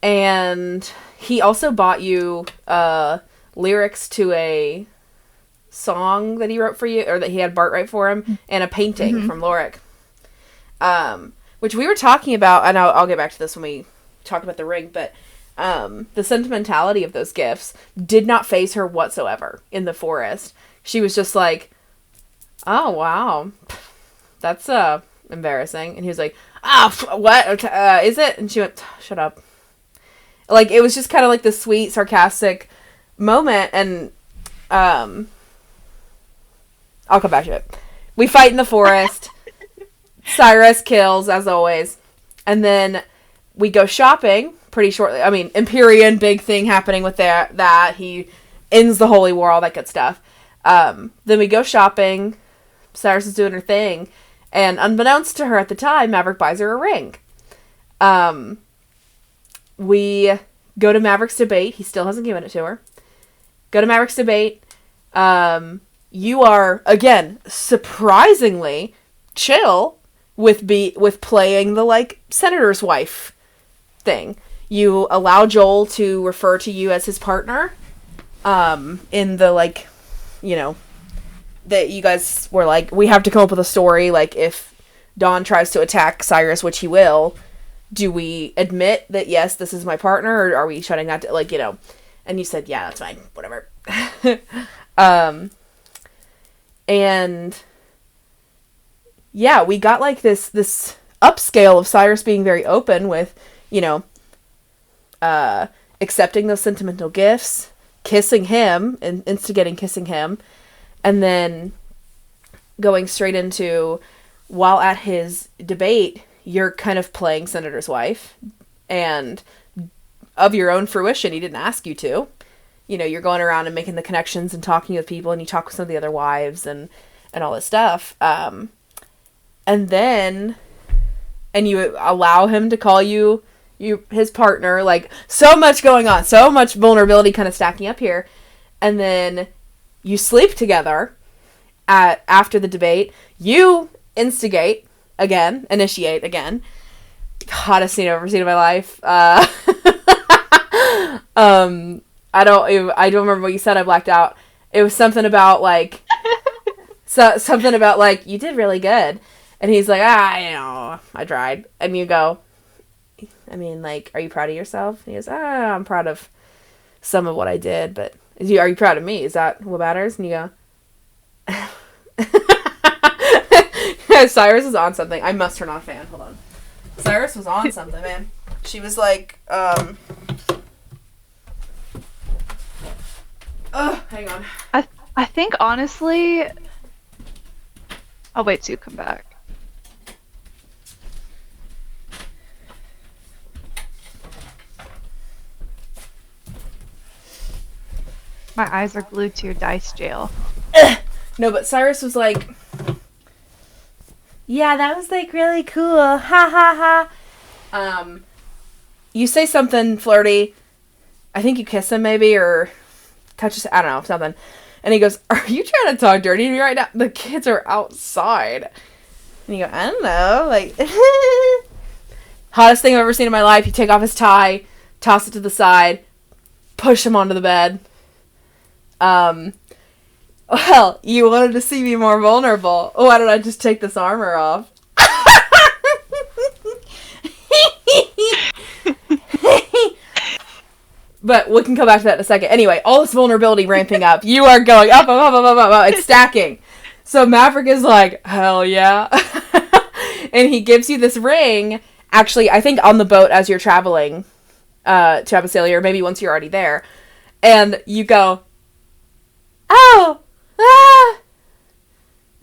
and he also bought you lyrics to a song that he wrote for you, or that he had Bart write for him, and a painting from Lorik. Which we were talking about, and I'll get back to this when we talk about the ring, but the sentimentality of those gifts did not faze her whatsoever in the forest. She was just like, oh, wow, that's embarrassing. And he was like, what is it? And she went, shut up. Like, it was just kind of like this sweet, sarcastic moment, and I'll come back to it. We fight in the forest. Cyrus kills, as always. And then we go shopping pretty shortly. I mean, Empyrean, big thing happening with that. He ends the Holy War, all that good stuff. Then we go shopping. Cyrus is doing her thing. And unbeknownst to her at the time, Maverick buys her a ring. We go to Maverick's debate. He still hasn't given it to her. Go to Maverick's debate. You are, again, surprisingly chill with playing the, like, senator's wife thing. You allow Joel to refer to you as his partner, in the, like, you know, that you guys were like, we have to come up with a story, like, if Don tries to attack Cyrus, which he will, do we admit that, yes, this is my partner, or are we shutting that, like, you know, and you said, yeah, that's fine, whatever. And yeah, we got like this upscale of Cyrus being very open with, you know, accepting those sentimental gifts, kissing him, and instigating kissing him, and then going straight into, while at his debate, you're kind of playing Senator's wife, and of your own fruition, he didn't ask you to. You know, you're going around and making the connections and talking with people, and you talk with some of the other wives and all this stuff. And then, and you allow him to call you his partner, like, so much going on, so much vulnerability kind of stacking up here. And then you sleep together after the debate. You initiate again. Hottest scene I've ever seen in my life. I don't remember what you said. I blacked out. It was something about, like, something about, like, you did really good. And he's like, you know, I tried. And you go, I mean, like, are you proud of yourself? And he goes, I'm proud of some of what I did, but are you proud of me? Is that what matters? And you go, Cyrus is on something. I must turn on a fan. Hold on. Cyrus was on something, man. She was like, hang on. I think, honestly, I'll wait till you come back. My eyes are glued to your dice jail. No, but Cyrus was like, yeah, that was, like, really cool. Ha ha ha. You say something flirty. I think you kiss him maybe, or touch his, I don't know, something. And he goes, are you trying to talk dirty to me right now? The kids are outside. And you go, I don't know, like, hottest thing I've ever seen in my life. You take off his tie, toss it to the side, push him onto the bed. Well, you wanted to see me more vulnerable. Why don't I just take this armor off? But we can come back to that in a second. Anyway, all this vulnerability ramping up. You are going up, up, up, up, up, up. It's stacking. So Maverick is like, hell yeah. And he gives you this ring, actually, I think on the boat as you're traveling to Abyssinia, or maybe once you're already there. And you go, oh, ah,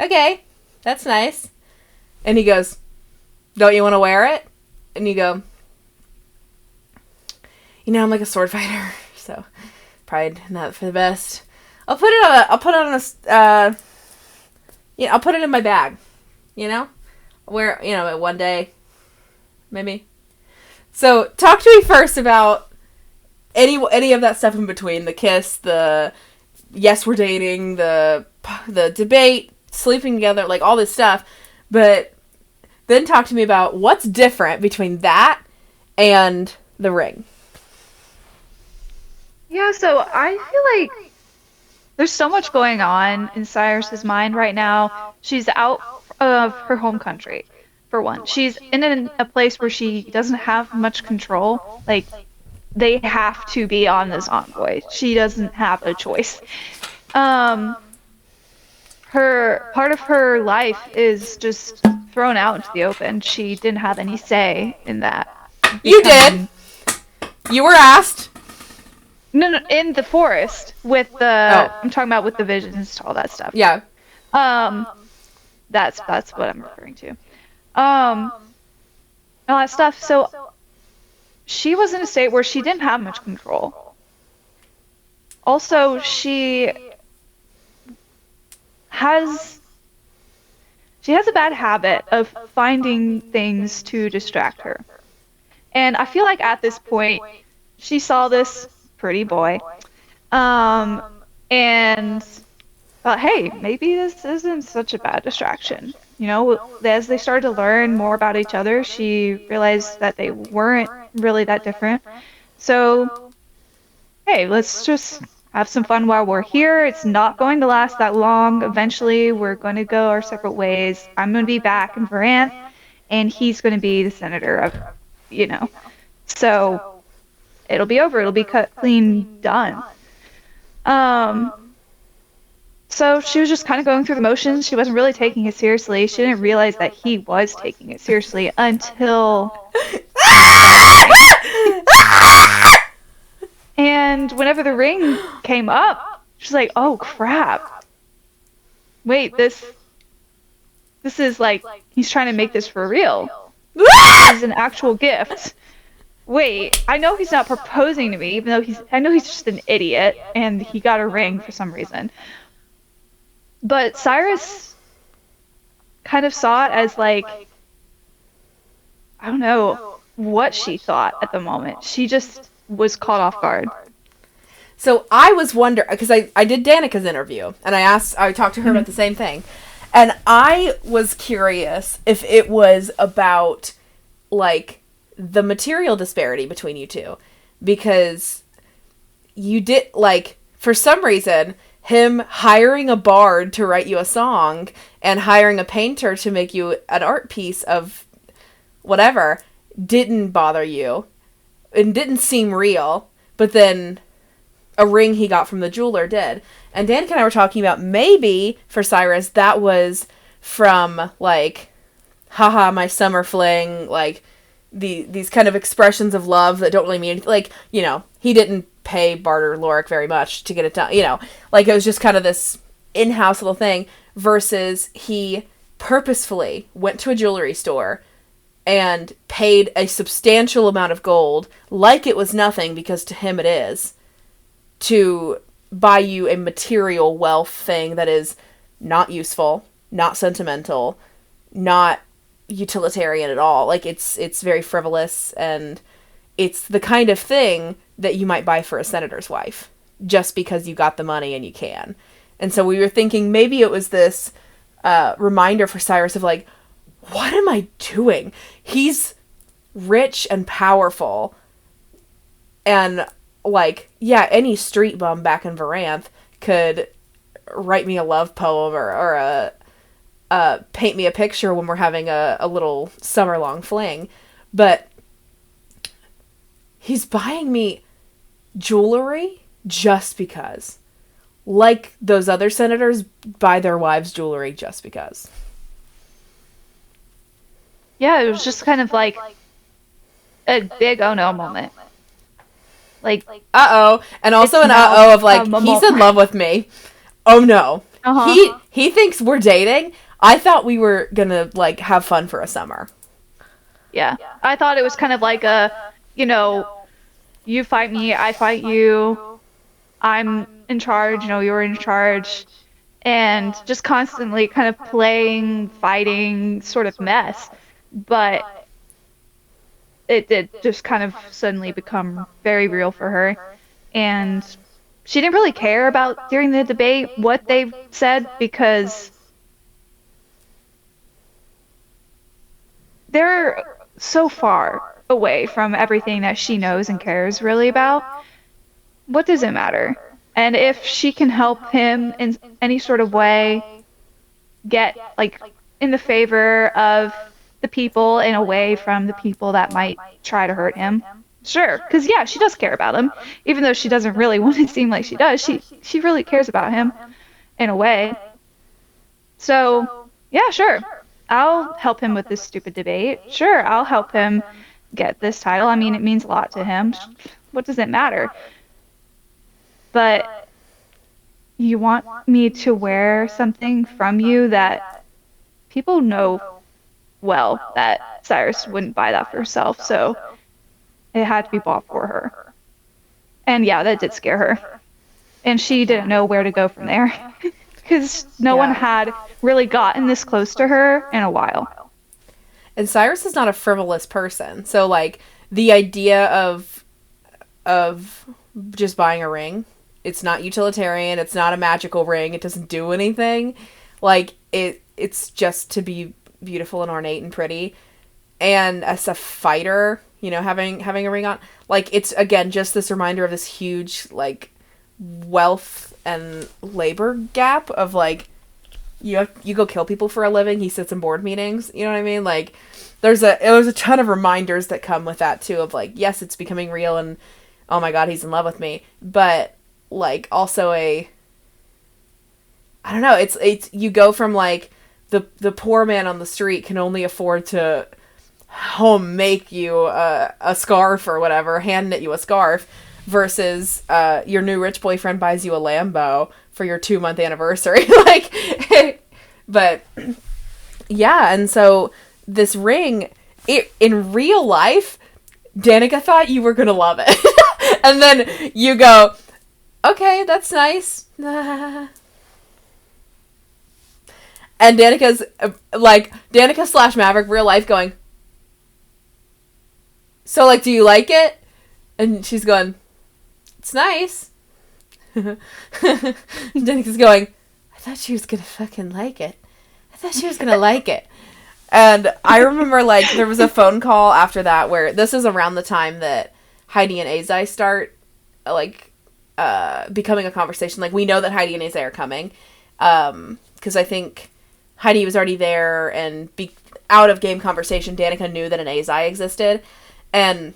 okay, that's nice. And he goes, don't you want to wear it? And you go, you know, I'm like a sword fighter, so probably not for the best. I'll put it in my bag, you know? Where, you know, one day, maybe. So, talk to me first about any of that stuff in between. The kiss, the yes, we're dating, the debate, sleeping together, like all this stuff. But then talk to me about what's different between that and the ring. Yeah, so I feel like there's so much going on in Cyrus's mind right now. She's out of her home country, for one. She's in a place where she doesn't have much control. Like, they have to be on this envoy. She doesn't have a choice. Her part of her life is just thrown out into the open. She didn't have any say in that. You did. You were asked. No, in the forest with the. I'm talking about with the visions, all that stuff. Yeah. That's what I'm referring to. All that stuff. So she was in a state where she didn't have much control. Also, she has a bad habit of finding things to distract her. And I feel like at this point, she saw this pretty boy, and thought, hey, maybe this isn't such a bad distraction. You know, as they started to learn more about each other, she realized that they weren't really that different. So, hey, let's just have some fun while we're here. It's not going to last that long. Eventually, we're going to go our separate ways. I'm going to be back in Varanth, and he's going to be the senator of, you know. So, it'll be over. It'll be cut clean, done. So she was just kind of going through the motions. She wasn't really taking it seriously. She didn't realize that he was taking it seriously until... And whenever the ring came up, she's like, oh, crap. Wait, this is like, he's trying to make this for real. This is an actual gift. Wait, I know he's not proposing to me, even though I know he's just an idiot, and he got a ring for some reason. But Cyrus kind of saw it as like, I don't know what she thought at the moment. She just was caught off guard. So I was wondering, because I did Danica's interview, and I talked to her about the same thing. And I was curious if it was about, like, the material disparity between you two. Because you did, like, for some reason, him hiring a bard to write you a song and hiring a painter to make you an art piece of whatever didn't bother you and didn't seem real, but then a ring he got from the jeweler did. And Danica and I were talking about maybe for Cyrus that was from, like, haha, my summer fling, like, these kind of expressions of love that don't really mean anything. Like, you know, he didn't pay Barter Lorik very much to get it done, you know, like it was just kind of this in-house little thing, versus he purposefully went to a jewelry store and paid a substantial amount of gold, like it was nothing, because to him it is, to buy you a material wealth thing that is not useful, not sentimental, not utilitarian at all. Like, it's very frivolous, and it's the kind of thing that you might buy for a senator's wife, just because you got the money and you can. And so we were thinking maybe it was this reminder for Cyrus of, like, what am I doing? He's rich and powerful, and, like, yeah, any street bum back in Varanth could write me a love poem or paint me a picture when we're having a little summer-long fling. But he's buying me jewelry just because. Like those other senators buy their wives jewelry just because. Yeah, it was just kind of like a big oh no moment. Like, Uh-oh. And also an uh-oh of like, he's in love with me. Oh no. He thinks we're dating. I thought we were gonna like have fun for a summer. Yeah. I thought it was kind of like a, you fight me, I fight you, I'm in charge, you're in charge, and just constantly kind of playing, fighting sort of mess. But it did just kind of suddenly become very real for her. And she didn't really care about, during the debate, what they said, because they're so far away from everything that she knows and cares really about. What does it matter? And if she can help him in any sort of way get like in the favor of the people and away from the people that might try to hurt him, sure. Because yeah, she does care about him, even though she doesn't really want to seem like she does. She really cares about him in a way. So yeah, sure. I'll help him with this stupid debate. Sure, I'll help him get this title. I mean, it means a lot to him. What does it matter? But you want me to wear something from you that people know well that Cyrus wouldn't buy that for herself, so it had to be bought for her. And yeah, that did scare her. And she didn't know where to go from there. Because no one had really gotten this close to her in a while. And Cyrus is not a frivolous person. So, like, the idea of just buying a ring, it's not utilitarian, it's not a magical ring, it doesn't do anything. Like, it's just to be beautiful and ornate and pretty. And as a fighter, having a ring on, like, it's, again, just this reminder of this huge, like, wealth and labor gap of like you go kill people for a living, he sits in board meetings, you know what I mean? Like there's a ton of reminders that come with that too of like, yes, it's becoming real and oh my god, he's in love with me, but like also I don't know, it's you go from like the poor man on the street can only afford to home make you a scarf or whatever, hand knit you a scarf, versus your new rich boyfriend buys you a Lambo for your 2-month anniversary. Like, but yeah, and so this ring, in real life, Danica thought you were gonna love it. And then you go, okay, that's nice. And Danica's like, Danica / Maverick real life going, so like, do you like it? And she's going, it's nice. Danica's going, I thought she was gonna fucking like it. I thought she was gonna like it. And I remember, like, there was a phone call after that where this is around the time that Heidi and Azai start, like, becoming a conversation. Like, we know that Heidi and Azai are coming. Because I think Heidi was already there, and out of game conversation, Danica knew that an Azai existed. And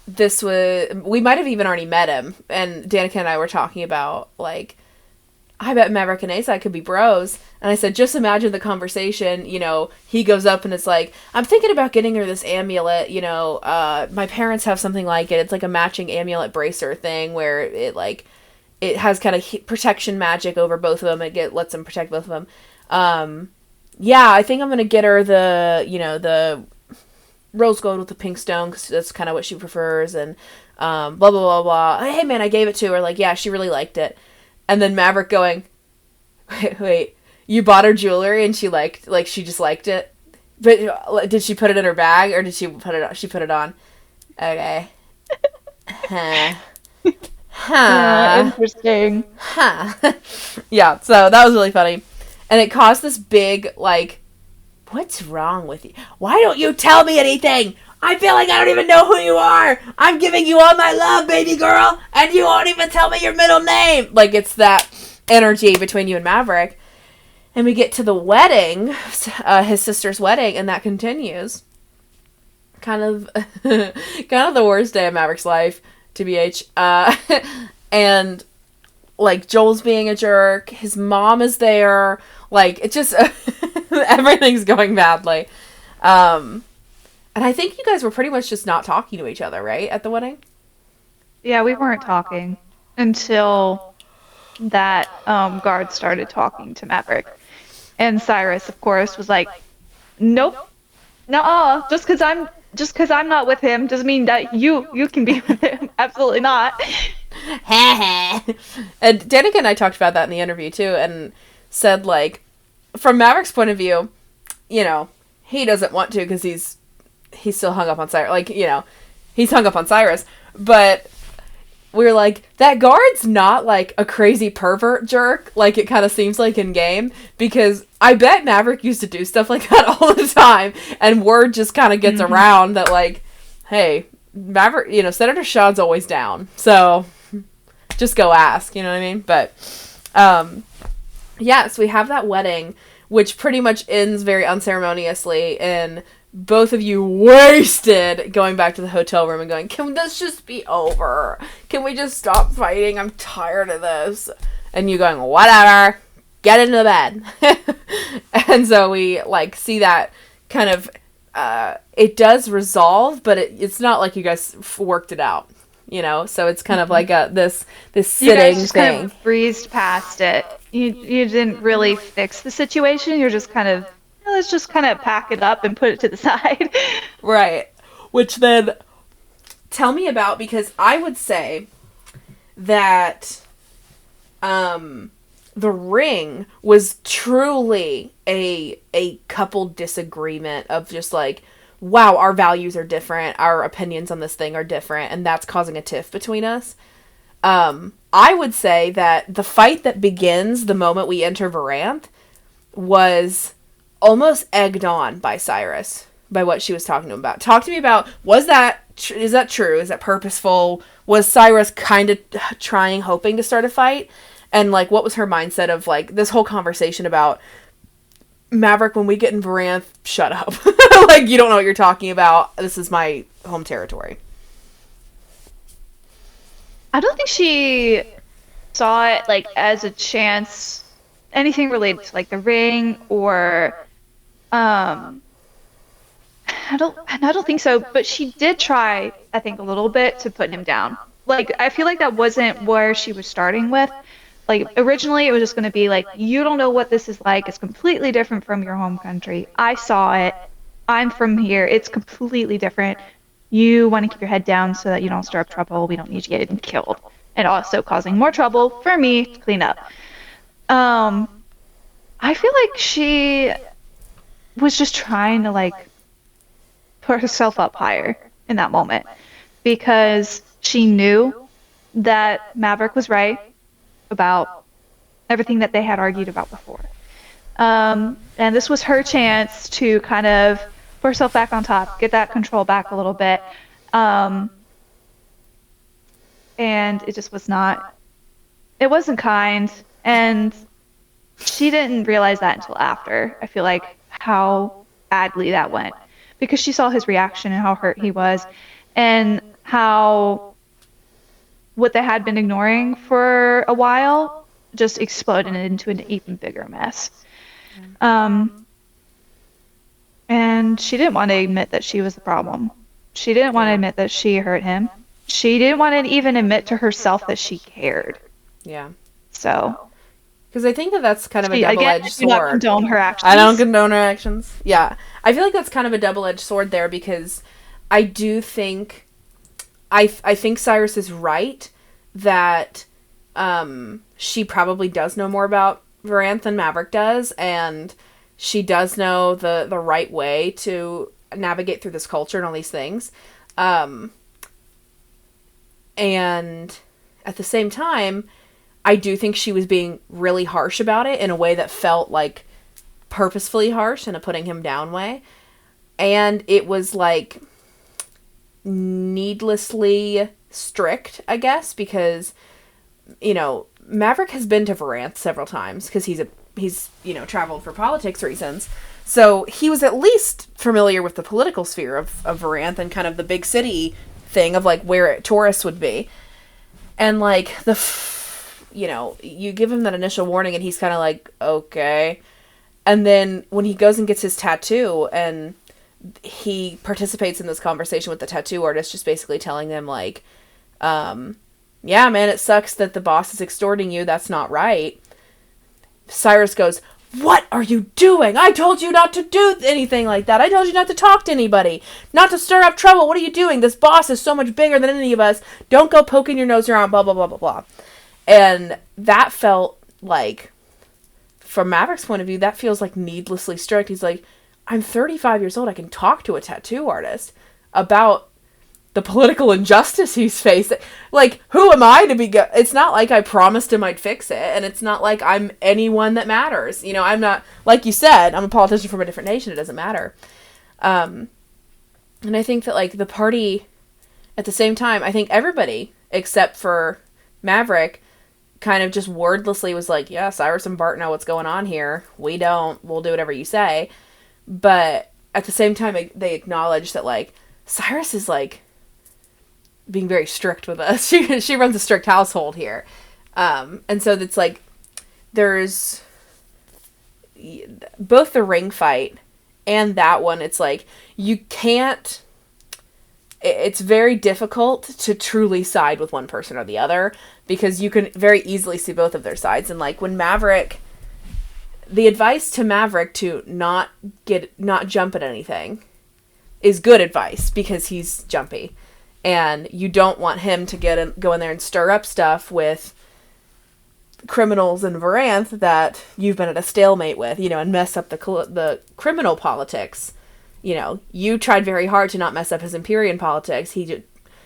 we might have even already met him, and Danica and I were talking about, like, I bet Maverick and Azai could be bros, and I said, just imagine the conversation, he goes up and it's like, I'm thinking about getting her this amulet, my parents have something like it, it's like a matching amulet bracer thing, where it has kind of protection magic over both of them, lets them protect both of them, yeah, I think I'm gonna get her the rose gold with the pink stone, because that's kind of what she prefers, and blah blah blah blah. Hey man, I gave it to her, like, yeah, she really liked it. And then Maverick going, wait, you bought her jewelry and she she just liked it, but did she put it in her bag, or did she put it on? Okay. Interesting. Yeah, so that was really funny, and it caused this big, like, what's wrong with you? Why don't you tell me anything? I feel like I don't even know who you are. I'm giving you all my love, baby girl, and you won't even tell me your middle name. Like, it's that energy between you and Maverick. And we get to the wedding, his sister's wedding, and that continues. Kind of the worst day of Maverick's life. TBH. And, like, Joel's being a jerk. His mom is there. Like, it just... everything's going badly. And I think you guys were pretty much just not talking to each other, right? At the wedding? Yeah, we weren't talking until that guard started talking to Maverick. And Cyrus, of course, was like, nope. No, just because I'm not with him doesn't mean that you can be with him. Absolutely not. And Danica and I talked about that in the interview too, and said, like, from Maverick's point of view, you know, he doesn't want to because he's still hung up on Cyrus. Like, you know, he's hung up on Cyrus, but we're like, that guard's not like a crazy pervert jerk like it kind of seems like in game, because I bet Maverick used to do stuff like that all the time, and word just kind of gets around that, like, hey, Maverick, you know, Senator Shaw's always down, so just go ask, you know what I mean? But yeah, so we have that wedding, which pretty much ends very unceremoniously in both of you wasted going back to the hotel room and going, can this just be over? Can we just stop fighting? I'm tired of this. And you going, whatever, get into bed. And so we, like, see that kind of, it does resolve, but it's not like you guys worked it out, you know? So it's kind of like this sitting you guys just thing. kind of breezed past it. You didn't really fix the situation. You're just kind of, let's just kind of pack it up and put it to the side. Right. Which then, tell me about, because I would say that the ring was truly a couple disagreement of just like, wow, our values are different, our opinions on this thing are different, and that's causing a tiff between us. I would say that the fight that begins the moment we enter Varanth was almost egged on by Cyrus, by what she was talking to him about. Talk to me about, is that true? Is that purposeful? Was Cyrus kind of trying, hoping to start a fight? And, like, what was her mindset of, like, this whole conversation about, Maverick, when we get in Varanth, shut up. Like, you don't know what you're talking about. This is my home territory. I don't think she saw it, like, as a chance, anything related to, like, the ring or I don't think so, but she did try, I think, a little bit to put him down. Like, I feel like that wasn't where she was starting with. Like, originally it was just going to be like, you don't know what this is like. It's completely different from your home country. I saw it. I'm from here. It's completely different. You want to keep your head down so that you don't stir up trouble. We don't need you getting killed. And also causing more trouble for me to clean up. I feel like she was just trying to, like, put herself up higher in that moment, because she knew that Maverick was right about everything that they had argued about before. And this was her chance to kind of put herself back on top, get that control back a little bit. And it just was not, it wasn't kind. And she didn't realize that until after, I feel like, how badly that went. Because she saw his reaction and how hurt he was, and how what they had been ignoring for a while just exploded into an even bigger mess. And she didn't want to admit that she was the problem. She didn't want to admit that she hurt him. She didn't want to even admit to herself that she cared. Yeah. So. Because I think that's kind of a double-edged sword. I don't condone her actions. I don't condone her actions. Yeah. I feel like that's kind of a double-edged sword there, because I do think... I think Cyrus is right that she probably does know more about Varanth than Maverick does, and she does know the right way to navigate through this culture and all these things. And at the same time, I do think she was being really harsh about it in a way that felt like purposefully harsh in a putting him down way. And it was like needlessly strict, I guess, because, you know, Maverick has been to Varanth several times because he's, you know, traveled for politics reasons. So he was at least familiar with the political sphere of Varanth and kind of the big city thing of like where tourists would be. And like you give him that initial warning and he's kind of like, okay. And then when he goes and gets his tattoo and he participates in this conversation with the tattoo artist, just basically telling them like, yeah, man, it sucks that the boss is extorting you. That's not right. Cyrus goes, what are you doing? I told you not to do anything like that. I told you not to talk to anybody, not to stir up trouble. What are you doing? This boss is so much bigger than any of us. Don't go poking your nose around, blah, blah, blah, blah, blah. And that felt like, from Maverick's point of view, that feels like needlessly strict. He's like, I'm 35 years old. I can talk to a tattoo artist about the political injustice he's facing. Like, who am I to be it's not like I promised him I'd fix it, and it's not like I'm anyone that matters. You know, I'm not, like you said, I'm a politician from a different nation. It doesn't matter. And I think that, like, the party, at the same time, I think everybody, except for Maverick, kind of just wordlessly was like, yeah, Cyrus and Bart know what's going on here. We don't. We'll do whatever you say. But at the same time, they acknowledge that, like, Cyrus is, like, being very strict with us. She runs a strict household here. And so it's like, there's both the ring fight and that one, it's like, you can't, it's very difficult to truly side with one person or the other, because you can very easily see both of their sides. And like when Maverick, the advice to Maverick to not jump at anything is good advice, because he's jumpy. And you don't want him to go in there and stir up stuff with criminals in Varanth that you've been at a stalemate with, you know, and mess up the criminal politics. You know, you tried very hard to not mess up his Empyrean politics. He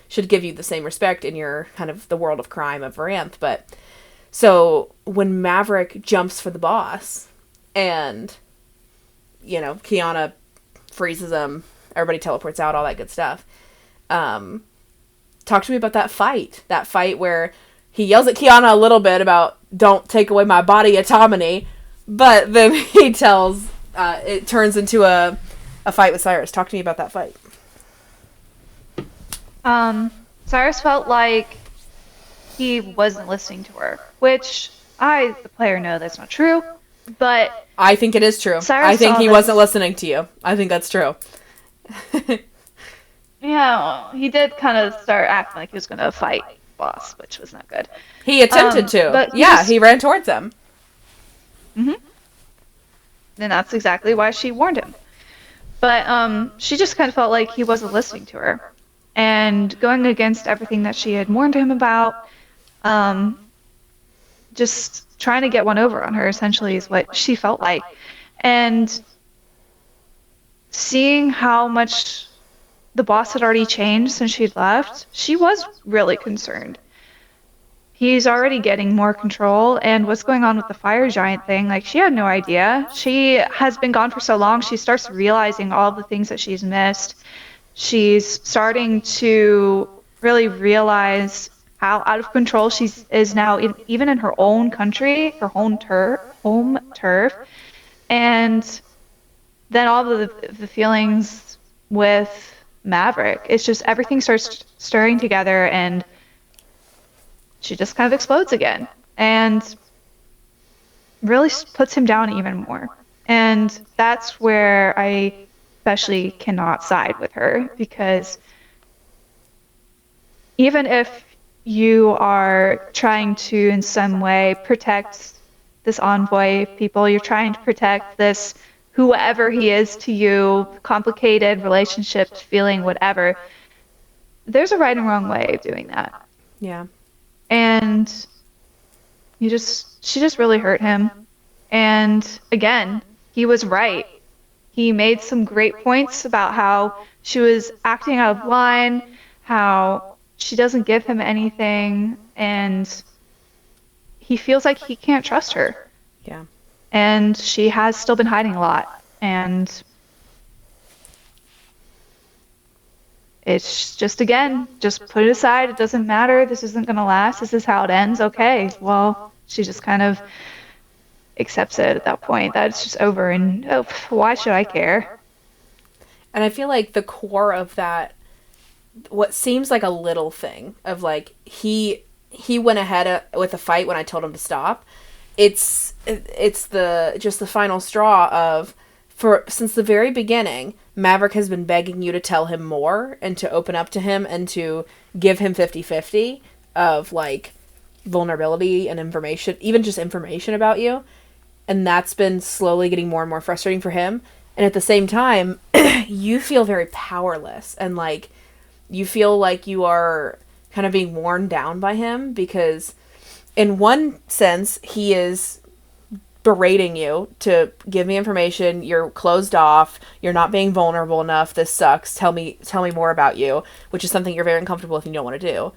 should give you the same respect in your kind of the world of crime of Varanth. But so when Maverick jumps for the boss and, you know, Kiana freezes him, everybody teleports out, all that good stuff. Talk to me about that fight where he yells at Kiana a little bit about don't take away my body autonomy, but then he tells, it turns into a fight with Cyrus. Talk to me about that fight. Cyrus felt like he wasn't listening to her, which I, the player, know that's not true, but I think it is true. I think he wasn't listening to you. I think that's true. Yeah, he did kind of start acting like he was going to fight the boss, which was not good. He attempted to. But he ran towards him. Mm-hmm. And that's exactly why she warned him. But she just kind of felt like he wasn't listening to her. And going against everything that she had warned him about, just trying to get one over on her, essentially, is what she felt like. And seeing how much the boss had already changed since she'd left, she was really concerned. He's already getting more control, and what's going on with the fire giant thing, like, she had no idea. She has been gone for so long, she starts realizing all the things that she's missed. She's starting to really realize how out of control she is now, even in her own country, her home turf. And then all of the feelings with Maverick, it's just everything starts stirring together, and she just kind of explodes again and really puts him down even more. And that's where I especially cannot side with her, because even if you are trying to in some way protect this envoy people, you're trying to protect this whoever he is to you, complicated relationships, feeling, whatever, there's a right and wrong way of doing that. Yeah. And she just really hurt him. And again, he was right. He made some great points about how she was acting out of line, how she doesn't give him anything, and he feels like he can't trust her. Yeah. And she has still been hiding a lot. And it's just, again, just put it aside. It doesn't matter. This isn't going to last. This is how it ends. Okay, well, she just kind of accepts it at that point. That it's just over, and why should I care? And I feel like the core of that what seems like a little thing of like he went ahead with a fight when I told him to stop. It's the final straw of, since the very beginning, Maverick has been begging you to tell him more and to open up to him and to give him 50-50 of like vulnerability and information, even just information about you. And that's been slowly getting more and more frustrating for him. And at the same time, you feel very powerless and like you feel like you are kind of being worn down by him, because in one sense, he is berating you to give me information. You're closed off. You're not being vulnerable enough. This sucks. Tell me more about you, which is something you're very uncomfortable with and you don't want to do.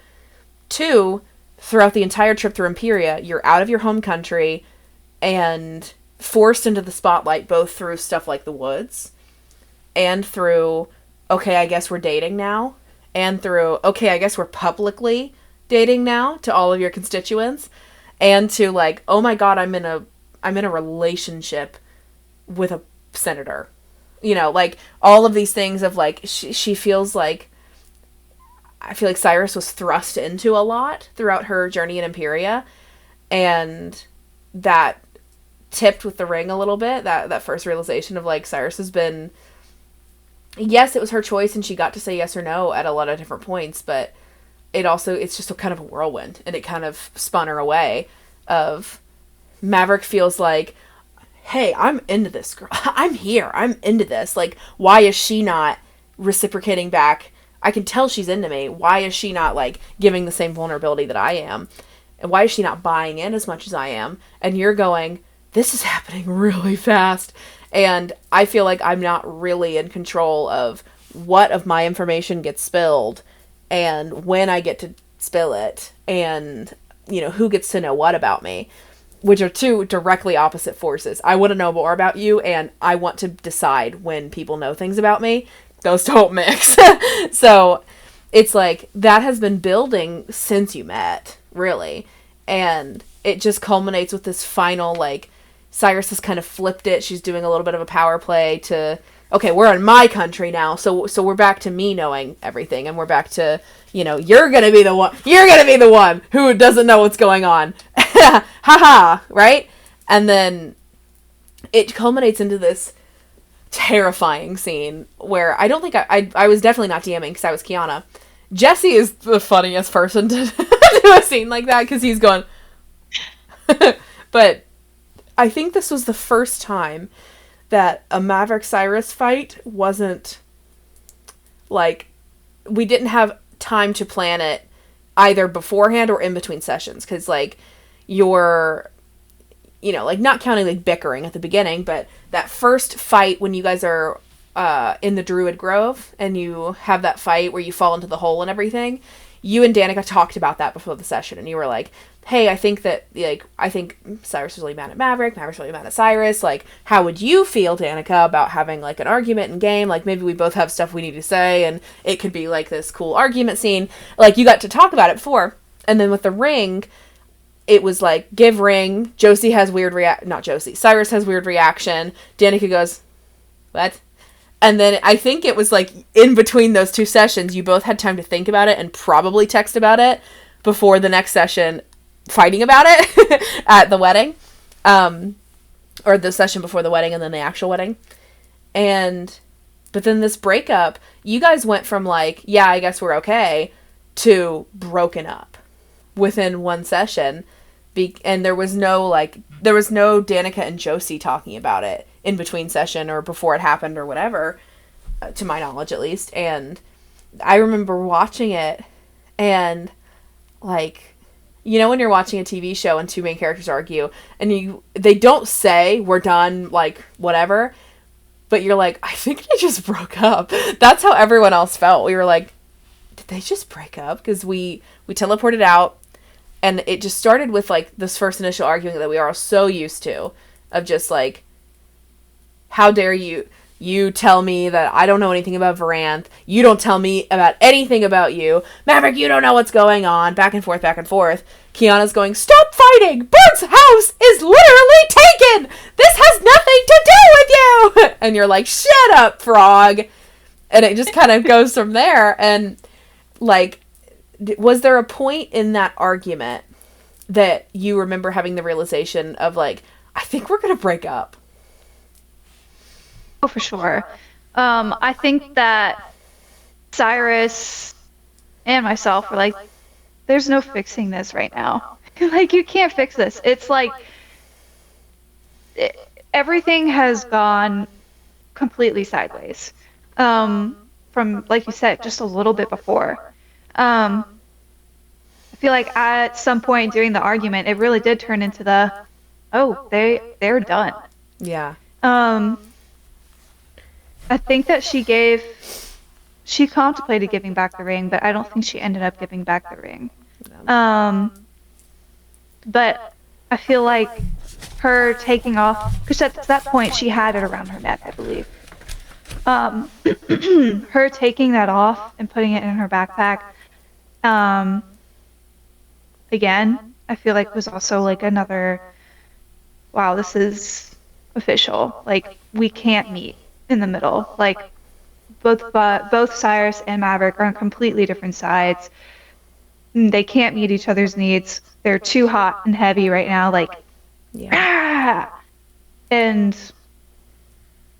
2, throughout the entire trip through Imperia, you're out of your home country and forced into the spotlight, both through stuff like the woods and through, okay, I guess we're dating now, and through, okay, I guess we're publicly dating now to all of your constituents, and to like, oh my god, I'm in a relationship with a senator. You know, like all of these things of like, she feels like, I feel like Cyrus was thrust into a lot throughout her journey in Imperia, and that tipped with the ring a little bit, that first realization of like, Cyrus has been, yes, it was her choice and she got to say yes or no at a lot of different points, but it's just a kind of a whirlwind, and it kind of spun her away of, Maverick feels like, hey, I'm into this girl. I'm here. I'm into this. Like, why is she not reciprocating back? I can tell she's into me. Why is she not like giving the same vulnerability that I am? And why is she not buying in as much as I am? And you're going, this is happening really fast. And I feel like I'm not really in control of what of my information gets spilled and when I get to spill it, and, you know, who gets to know what about me, which are two directly opposite forces. I want to know more about you, and I want to decide when people know things about me. Those don't mix. So it's like, that has been building since you met, really. And it just culminates with this final, like, Cyrus has kind of flipped it. She's doing a little bit of a power play to, okay, we're in my country now, so we're back to me knowing everything, and we're back to, you know, you're gonna be the one who doesn't know what's going on. Haha, right? And then it culminates into this terrifying scene where I don't think I was definitely not DMing because I was Kiana. Jesse is the funniest person to do a scene like that because he's going, but I think this was the first time that a Maverick Cyrus fight wasn't like, we didn't have time to plan it either beforehand or in between sessions, because like, you're, you know, like, not counting like bickering at the beginning, but that first fight when you guys are in the Druid Grove and you have that fight where you fall into the hole and everything, you and Danica talked about that before the session, and you were like, hey, I think Cyrus is really mad at Maverick, Maverick's really mad at Cyrus, like, how would you feel, Danica, about having, like, an argument in game, like, maybe we both have stuff we need to say, and it could be, like, this cool argument scene, like, you got to talk about it before, and then with the ring, it was, like, give ring, Josie has weird Cyrus has weird reaction, Danica goes, what? And then I think it was, like, in between those two sessions, you both had time to think about it and probably text about it before the next session, fighting about it at the wedding, or the session before the wedding and then the actual wedding. But then this breakup, you guys went from like, yeah, I guess we're okay, to broken up within one session. And there was no Danica and Josie talking about it in between session or before it happened or whatever, to my knowledge at least. And I remember watching it and like, you know when you're watching a TV show and two main characters argue and they don't say we're done, like whatever, but you're like, I think they just broke up. That's how everyone else felt. We were like, did they just break up? Because we teleported out, and it just started with like this first initial arguing that we are all so used to, of just like, how dare you tell me that I don't know anything about Varanth. You don't tell me about anything about you. Maverick, you don't know what's going on. Back and forth, back and forth. Kiana's going, stop fighting! Bird's house is literally taken! This has nothing to do with you! And you're like, shut up, frog! And it just kind of goes from there. And like, was there a point in that argument that you remember having the realization of, like, I think we're going to break up? Oh, for sure. I think that Cyrus and myself were like, there's no fixing this right now. Like, you can't fix this. It's like everything has gone completely sideways. From, like you said, just a little bit before. I feel like at some point during the argument, it really did turn into they're done. Yeah. I think that she contemplated giving back the ring, but I don't think she ended up giving back the ring. But I feel like her taking off, because at that point she had it around her neck, I believe. Her taking that off and putting it in her backpack, again, I feel like was also like another, wow, this is official. Like, we can't meet in the middle. Like, both Cyrus and Maverick are on completely different sides. They can't meet each other's needs. They're too hot and heavy right now. Like, yeah. And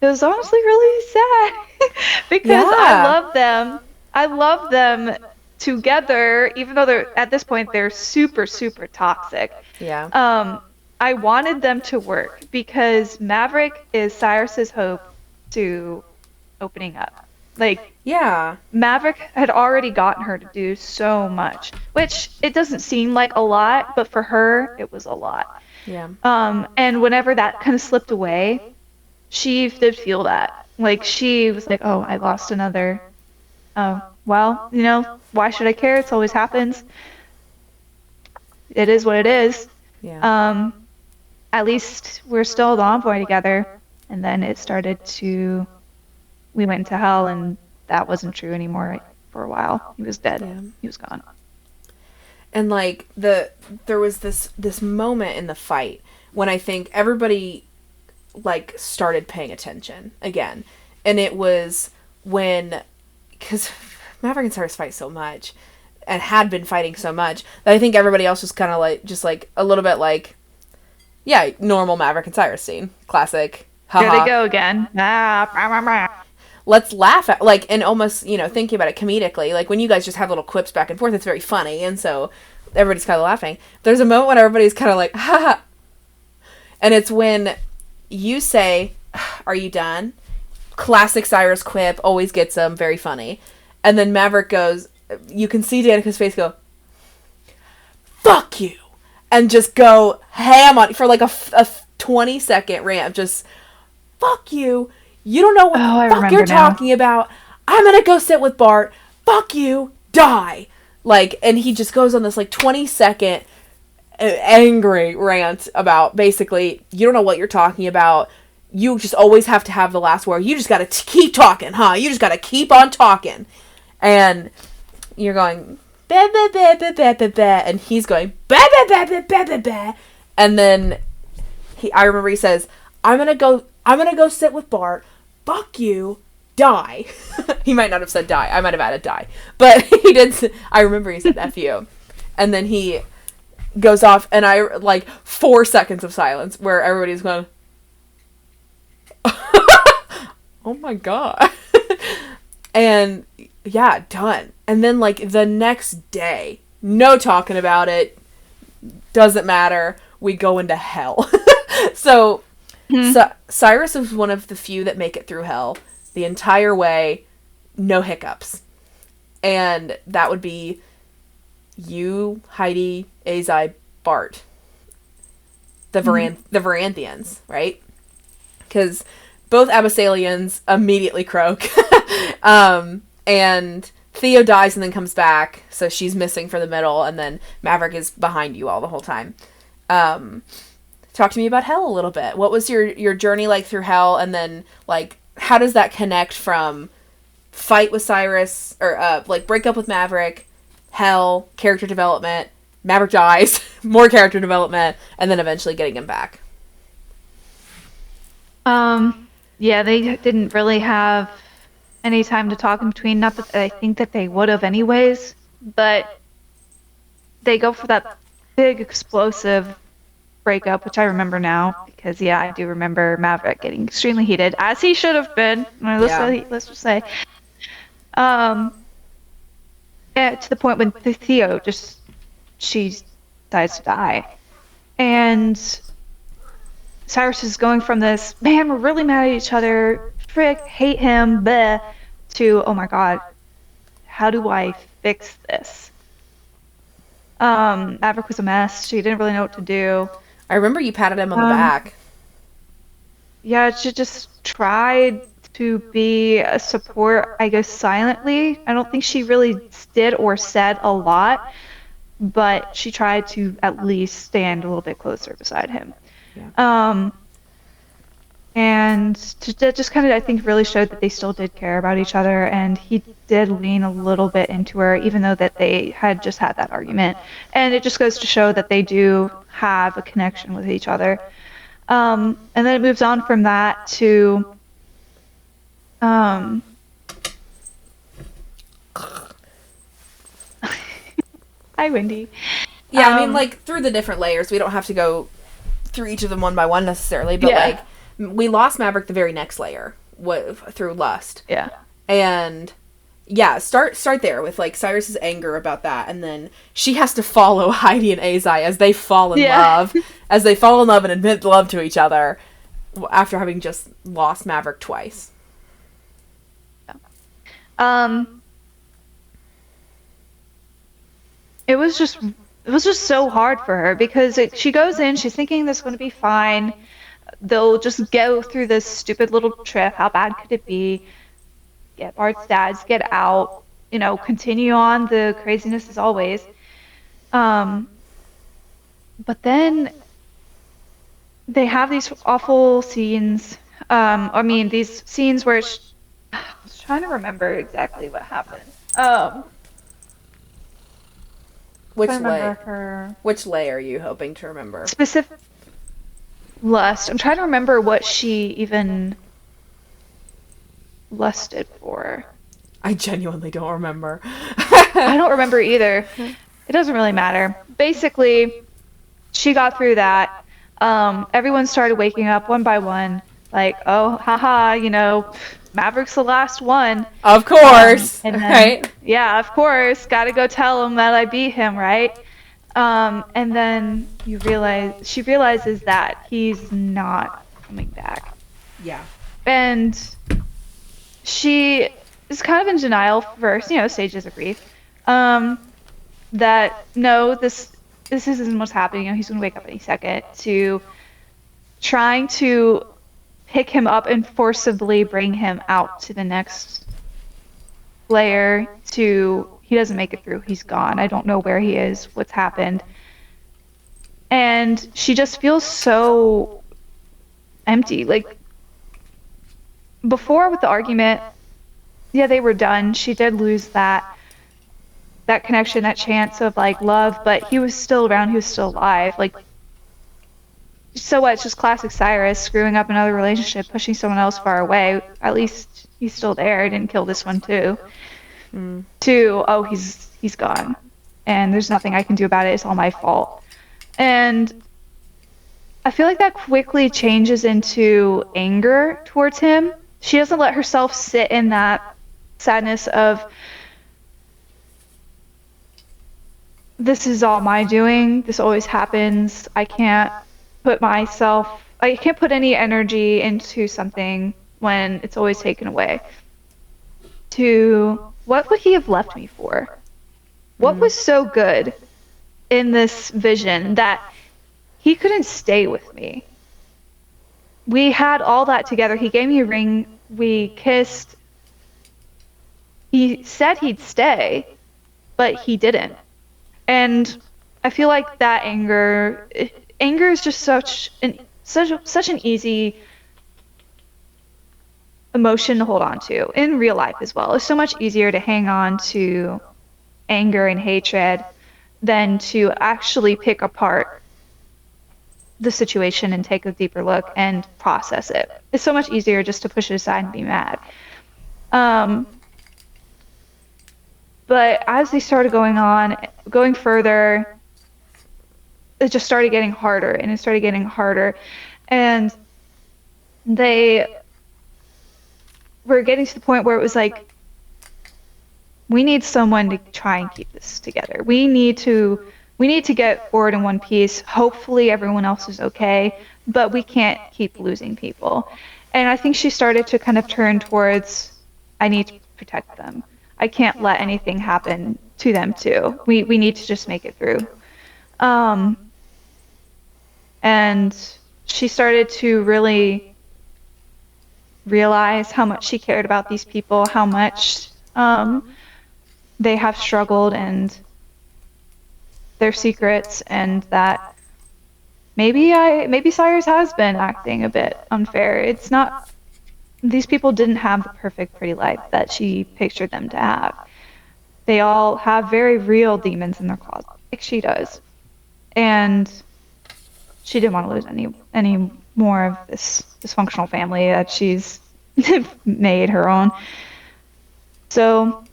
it was honestly really sad because Yeah. I love them together, even though they're at this point they're super, super toxic. Yeah. I wanted them to work because Maverick is Cyrus's hope to opening up. Like, Yeah. Maverick had already gotten her to do so much, which it doesn't seem like a lot, but for her, it was a lot. Yeah. And whenever that kind of slipped away, she did feel that. Like, she was like, oh, I lost another. Oh, well, you know, why should I care? It's always happens. It is what it is. Yeah. At least we're still the envoy together. And then it started to, we went into hell, and that wasn't true anymore for a while. He was dead. Yeah. He was gone. And like there was this moment in the fight when I think everybody like started paying attention again, and it was when, because Maverick and Cyrus fight so much and had been fighting so much that I think everybody else was kind of like just like a little bit like, yeah, normal Maverick and Cyrus scene, classic. Here they go again. Let's laugh at, like, and almost, you know, thinking about it comedically, like when you guys just have little quips back and forth, it's very funny, and so everybody's kind of laughing. There's a moment when everybody's kind of like, ha ha, and it's when you say, are you done? Classic Cyrus quip, always gets them, very funny. And then Maverick goes, you can see Danica's face go, fuck you, and just go ham on, for like a 20-second rant, just, fuck you. You don't know what the fuck you're talking about. I'm gonna go sit with Bart. Fuck you. Die. Like, and he just goes on this like 20-second angry rant about basically, you don't know what you're talking about. You just always have to have the last word. You just gotta keep talking, huh? You just gotta keep on talking. And you're going, bah, bah, bah, bah, bah, bah, bah, and he's going, bah, bah, bah, bah, bah, bah, bah. And then I remember he says, I'm gonna go sit with Bart. Fuck you, die. He might not have said die. I might have added die. But he did. I remember he said F you. And then he goes off, and I, like, 4 seconds of silence where everybody's going, oh my god. And, yeah, done. And then, like, the next day, no talking about it, doesn't matter, we go into hell. So Cyrus is one of the few that make it through hell the entire way, no hiccups. And that would be you, Heidi, Azai, Bart. The Varanthians, right? Because both Abyssalians immediately croak. And Theo dies and then comes back, so she's missing for the middle, and then Maverick is behind you all the whole time. Talk to me about hell a little bit. What was your journey like through hell, and then, like, how does that connect from fight with Cyrus, or, like, break up with Maverick, hell, character development, Maverick dies, more character development, and then eventually getting him back? Yeah, they didn't really have any time to talk in between. Not that I think that they would have anyways, but they go for that big explosive breakup, which I remember now because yeah, I do remember Maverick getting extremely heated, as he should have been. Let's just say, yeah, to the point when Theo she decides to die, and Cyrus is going from this, man, we're really mad at each other, frick, hate him, bleh, to, oh my god, how do I fix this? Maverick was a mess. She didn't really know what to do. I remember you patted him on the back. Yeah, she just tried to be a support, I guess, silently. I don't think she really did or said a lot, but she tried to at least stand a little bit closer beside him. Yeah. And that just kind of, I think, really showed that they still did care about each other, and he did lean a little bit into her, even though that they had just had that argument. And it just goes to show that they do have a connection with each other. And then it moves on from that to hi, Wendy. Yeah, I mean, like, through the different layers, we don't have to go through each of them one by one necessarily, but like, we lost Maverick the very next layer through lust. Yeah. And yeah, start there with like Cyrus's anger about that, and then she has to follow Heidi and Azai as they fall in love, and admit love to each other after having just lost Maverick twice. It was just so hard for her because she goes in, she's thinking this is going to be fine. They'll just go through this stupid little trip. How bad could it be? Get Bart's dads, get out, continue on the craziness as always. But then they have these awful scenes. These scenes where I was trying to remember exactly what happened. Which lay are you hoping to remember? Specific lust. I'm trying to remember what she even lusted for. I genuinely don't remember. I don't remember either. It doesn't really matter. Basically, she got through that. Everyone started waking up one by one, like, oh, haha, Maverick's the last one. Of course, and then, right? Yeah, of course. Gotta go tell him that I beat him, right? And then she realizes that he's not coming back. Yeah. And she is kind of in denial first, stages of grief. That no, this isn't what's happening. He's gonna wake up any second. To trying to pick him up and forcibly bring him out to the next layer. He doesn't make it through. He's gone. I don't know where he is, what's happened. And she just feels so empty. Like, before with the argument, yeah, they were done. She did lose that connection, that chance of, like, love, but he was still around. He was still alive. Like, so what? It's just classic Cyrus, screwing up another relationship, pushing someone else far away. At least he's still there. Didn't kill this one, too. To, he's gone, and there's nothing I can do about it. It's all my fault. And I feel like that quickly changes into anger towards him. She doesn't let herself sit in that sadness of, this is all my doing. This always happens. I can't put any energy into something when it's always taken away. To, what would he have left me for? What was so good in this vision that he couldn't stay with me? We had all that together. He gave me a ring. We kissed. He said he'd stay, but he didn't. And I feel like that anger is just such an easy emotion to hold on to in real life as well. It's so much easier to hang on to anger and hatred than to actually pick apart the situation and take a deeper look and process it. It's so much easier just to push it aside and be mad. Um, but as they started going further, it just started getting harder, and it started getting harder. And they were getting to the point where it was like, we need someone to try and keep this together. We need to get forward in one piece. Hopefully everyone else is okay, but we can't keep losing people. And I think she started to kind of turn towards, I need to protect them. I can't let anything happen to them too. We need to just make it through. And she started to really realize how much she cared about these people, how much they have struggled and their secrets, and that maybe Cyrus has been acting a bit unfair. It's not, these people didn't have the perfect pretty life that she pictured them to have. They all have very real demons in their closet, like she does. And she didn't want to lose any more of this dysfunctional family that she's made her own. So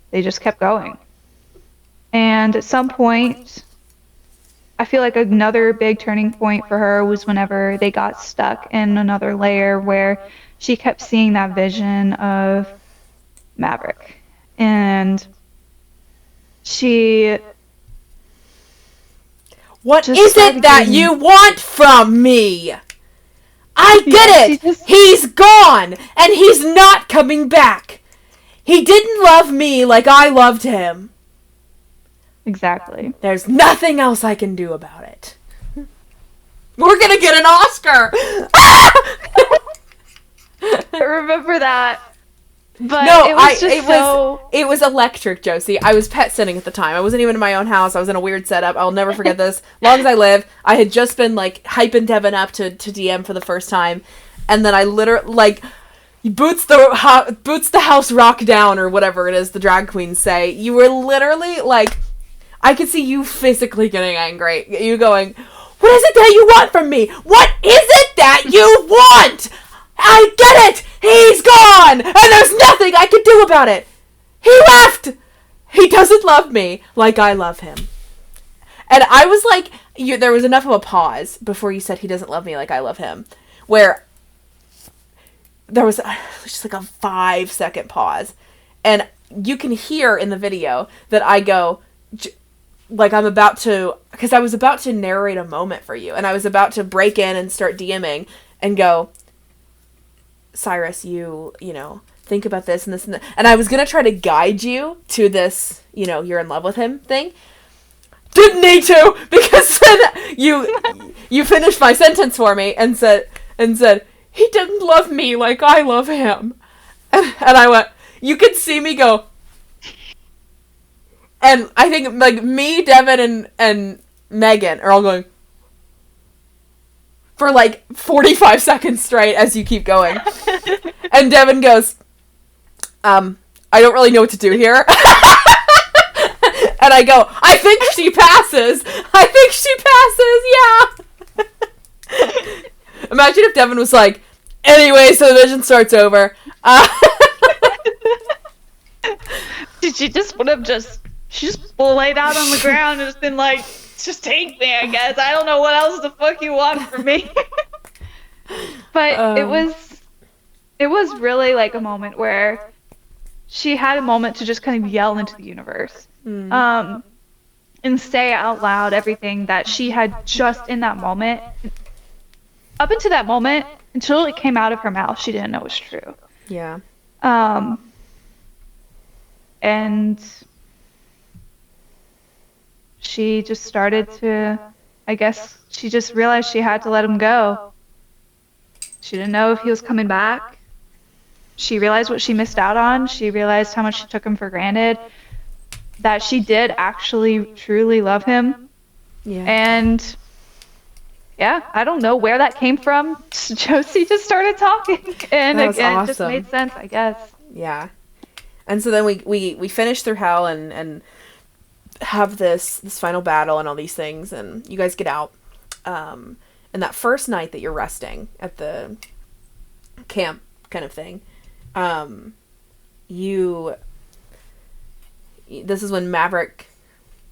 they just kept going. And at some point, I feel like another big turning point for her was whenever they got stuck in another layer where she kept seeing that vision of Maverick. And she... What is it that you want from me? I get it! He's gone! And he's not coming back! He didn't love me like I loved him. Exactly. There's nothing else I can do about it. We're gonna get an Oscar! I remember that. But no, it was electric, Josie. I was pet sitting at the time. I wasn't even in my own house. I was in a weird setup. I'll never forget this. Long as I live, I had just been like hyping Devin up to DM for the first time, and then I literally like boots the house rock down, or whatever it is the drag queens say. You were literally like, I could see you physically getting angry. You going, "What is it that you want from me? What is it that you want? I get it! He's gone! And there's nothing I can do about it! He left! He doesn't love me like I love him." And I was like, there was enough of a pause before you said he doesn't love me like I love him, where there was just like a 5-second pause. And you can hear in the video that I go, like I'm about to, because I was about to narrate a moment for you, and I was about to break in and start DMing and go, "Cyrus, you know, think about this and this and that." And I was going to try to guide you to this, you know, you're in love with him thing. Didn't need to, because then you finished my sentence for me and said, "He didn't love me like I love him." And I went, you could see me go. And I think like me, Devin, and Megan are all going for like 45 seconds straight as you keep going. And Devin goes, "I don't really know what to do here." And I go, "I think she passes. I think she passes, yeah." Imagine if Devin was like, "Anyway, so the vision starts over." She just would have she just laid out on the ground and just been like, "Just take me, I guess. I don't know what else the fuck you want from me." But it was really like a moment where she had a moment to just kind of yell into the universe. And say out loud everything that she had just in that moment. Up until that moment, until it came out of her mouth, she didn't know it was true. Yeah. And she just started to, I guess, she just realized she had to let him go. She didn't know if he was coming back. She realized what she missed out on. She realized how much she took him for granted. That she did actually truly love him. Yeah. And yeah, I don't know where that came from. Josie just started talking, and That was again, awesome. it just made sense, I guess. Yeah. And so then we finish through hell and have this final battle and all these things, and you guys get out. And that first night that you're resting at the camp kind of thing, this is when Maverick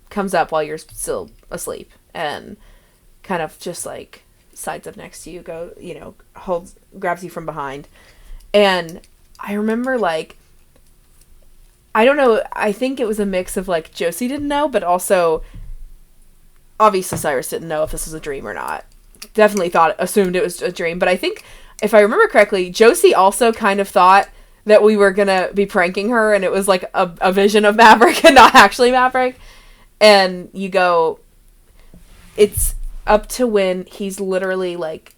comes up while you're still asleep and kind of just like sides up next to you, grabs you from behind. And I remember, like, I don't know, I think it was a mix of, like, Josie didn't know, but also, obviously Cyrus didn't know if this was a dream or not. Definitely assumed it was a dream, but I think, if I remember correctly, Josie also kind of thought that we were gonna be pranking her, and it was, like, a vision of Maverick and not actually Maverick. And you go, it's up to when he's literally, like,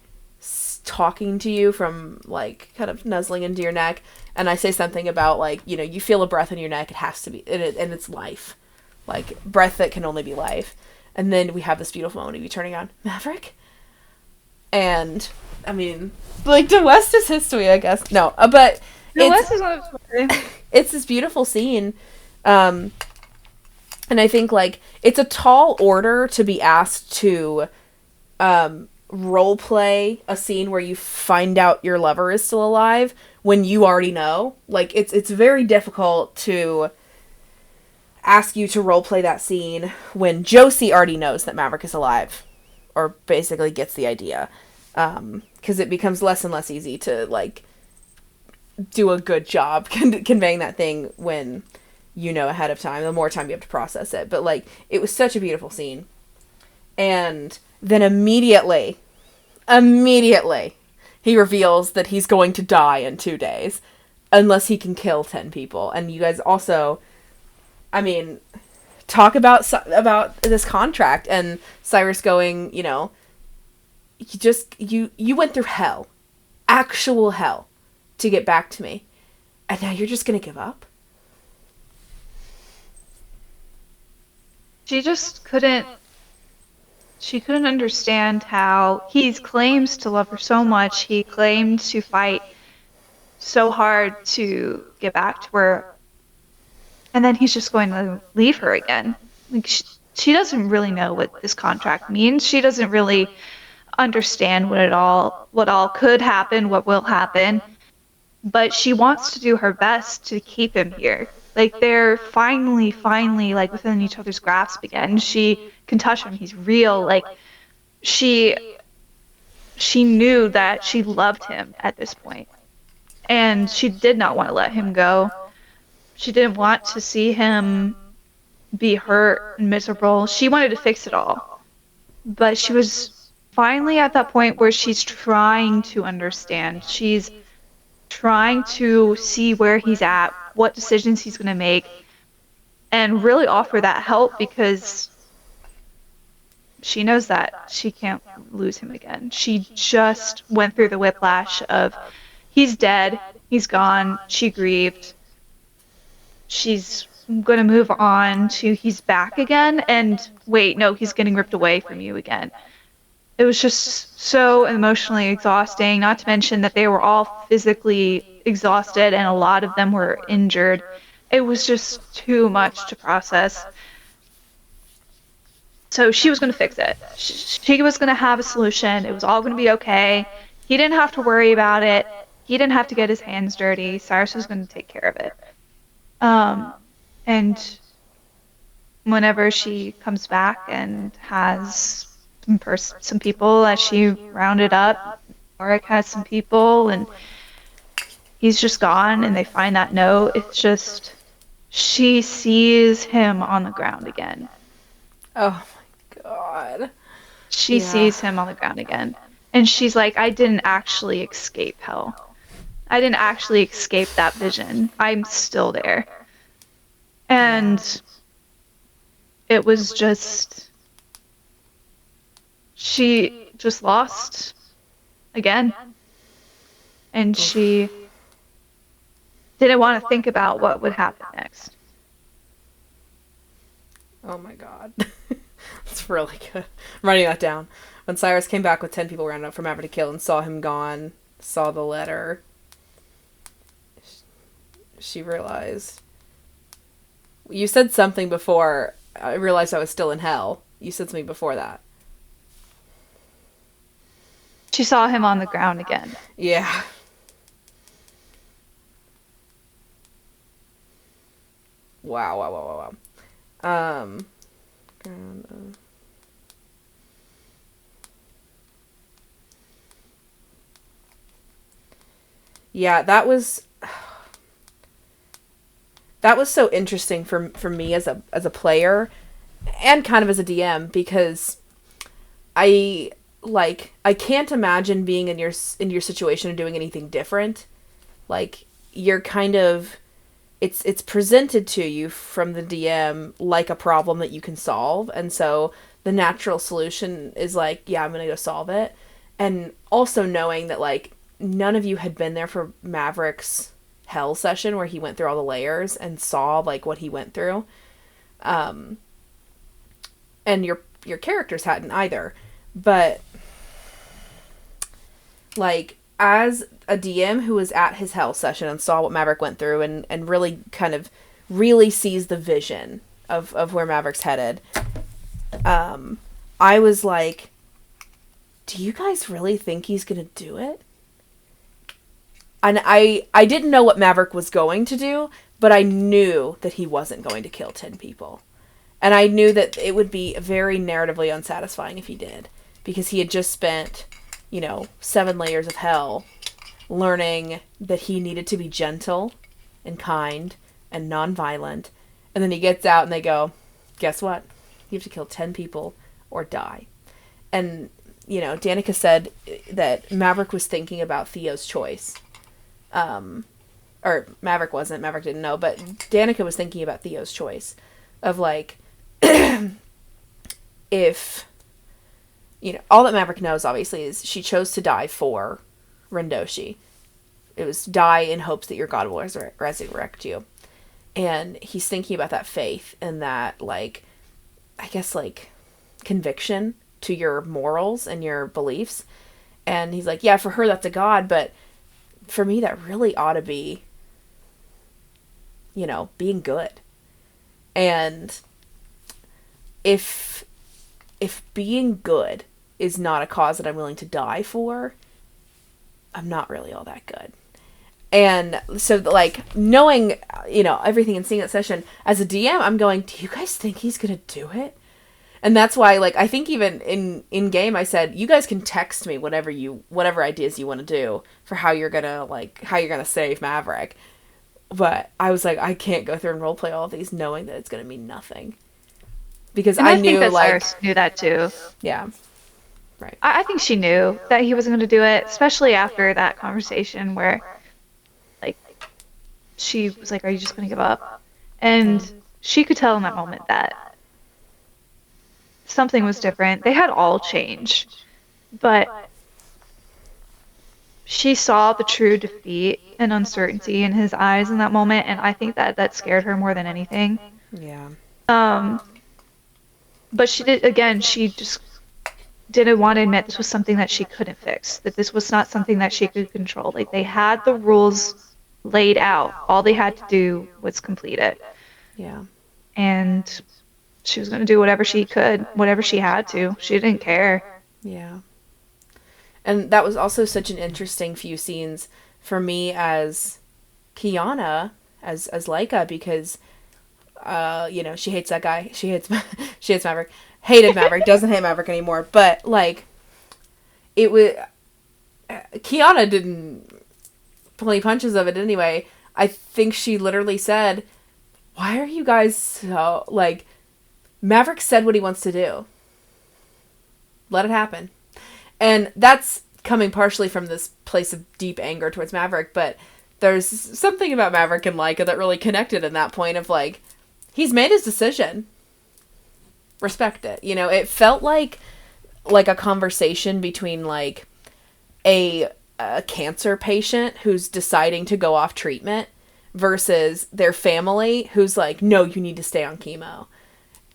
talking to you from, like, kind of nuzzling into your neck, and I say something about, like, you feel a breath in your neck, it has to be, and it's life. Like, breath that can only be life. And then we have this beautiful moment of you turning on, Maverick? And, I mean, like, the West is history, I guess. No, but The West is one of it's this beautiful scene, and I think, like, it's a tall order to be asked to, role play a scene where you find out your lover is still alive when you already know. Like, it's very difficult to ask you to role play that scene when Josie already knows that Maverick is alive, or basically gets the idea, because it becomes less and less easy to, like, do a good job conveying that thing when you know ahead of time. The more time you have to process it. But, like, it was such a beautiful scene. And then immediately, he reveals that he's going to die in 2 days unless he can kill 10 people. And you guys also, I mean, talk about this contract, and Cyrus going, you went through hell, actual hell, to get back to me, and now you're just gonna give up? She just couldn't understand how he claims to love her so much. He claimed to fight so hard to get back to her, and then he's just going to leave her again. Like, she doesn't really know what this contract means. She doesn't really understand what all could happen, what will happen. But she wants to do her best to keep him here. Like, they're finally, like, within each other's grasp again. She can touch him. He's real. Like, she knew that she loved him at this point. And she did not want to let him go. She didn't want to see him be hurt and miserable. She wanted to fix it all. But she was finally at that point where she's trying to understand. She's trying to see where he's at, what decisions he's going to make, and really offer that help, because she knows that she can't lose him again. She just went through the whiplash of he's dead, he's gone, she grieved. She's going to move on to he's back again, and wait, no, he's getting ripped away from you again. It was just so emotionally exhausting, not to mention that they were all physically exhausted and a lot of them were injured. It was just too much to process. So she was going to fix it. She was going to have a solution. It was all going to be okay. He didn't have to worry about it. He didn't have to get his hands dirty. Cyrus was going to take care of it. And whenever she comes back and has some people that she rounded up, Auric has some people, and he's just gone, and they find that note. It's just, she sees him on the ground again. Oh my god. She sees him on the ground again. And she's like, I didn't actually escape hell. I didn't actually escape that vision. I'm still there. And it was just, she just lost again. And she didn't want to think about what would happen next. Oh my god. That's really good. I'm writing that down. When Cyrus came back with 10 people rounded up for Maverick to kill and saw him gone, saw the letter, she realized. You said something before. I realized I was still in hell. You said something before that. She saw him on the ground again. Yeah. Wow. Um, yeah, that was so interesting for me as a player and kind of as a DM, because I can't imagine being in your situation and doing anything different. Like, you're kind of, it's presented to you from the DM like a problem that you can solve, and so the natural solution is like, yeah, I'm gonna go solve it. And also knowing that, like, none of you had been there for Maverick's hell session where he went through all the layers and saw, like, what he went through, and your characters hadn't either. But, like, as a DM who was at his hell session and saw what Maverick went through, and really kind of really sees the vision of where Maverick's headed, I was like, do you guys really think he's gonna do it? And I didn't know what Maverick was going to do, but I knew that he wasn't going to kill 10 people. And I knew that it would be very narratively unsatisfying if he did, because he had just spent, 7 layers of hell learning that he needed to be gentle and kind and non-violent. And then he gets out and they go, guess what? You have to kill 10 people or die. And, Danica said that Maverick was thinking about Theo's choice. Or Maverick wasn't. Maverick didn't know. But Danica was thinking about Theo's choice of, like, if, all that Maverick knows, obviously, is she chose to die for Rendoshi. It was die in hopes that your god will resurrect you. And he's thinking about that faith and that, like, I guess, like, conviction to your morals and your beliefs. And he's like, yeah, for her that's a god, but for me that really ought to be, being good. And if being good is not a cause that I'm willing to die for, I'm not really all that good. And so, like, knowing, everything and seeing that session, as a DM, I'm going, do you guys think he's going to do it? And that's why, like, I think even in game, I said, you guys can text me whatever ideas you want to do for how you're going to save Maverick. But I was like, I can't go through and roleplay all of these knowing that it's going to mean nothing. Because I knew, think that like... Cyrus knew that, too. Yeah. Right. I think she knew that he wasn't going to do it, especially after that conversation where, like, she was like, are you just going to give up? And she could tell in that moment that something was different. They had all changed. But she saw the true defeat and uncertainty in his eyes in that moment, and I think that scared her more than anything. Yeah. But she just didn't want to admit this was something that she couldn't fix, that this was not something that she could control. Like, they had the rules laid out. All they had to do was complete it. Yeah. And she was going to do whatever she could, whatever she had to. She didn't care. Yeah. And that was also such an interesting few scenes for me as Kiana, as Laika, because, she hates that guy. She hates Maverick. Hated Maverick. Doesn't hate Maverick anymore. But, like, it was... Kiana didn't pull any punches of it anyway. I think she literally said, why are you guys so... Like, Maverick said what he wants to do. Let it happen. And that's coming partially from this place of deep anger towards Maverick, but there's something about Maverick and Laika that really connected in that point of, like, he's made his decision. Respect it. It felt like a conversation between, like, a cancer patient who's deciding to go off treatment versus their family who's like, no, you need to stay on chemo.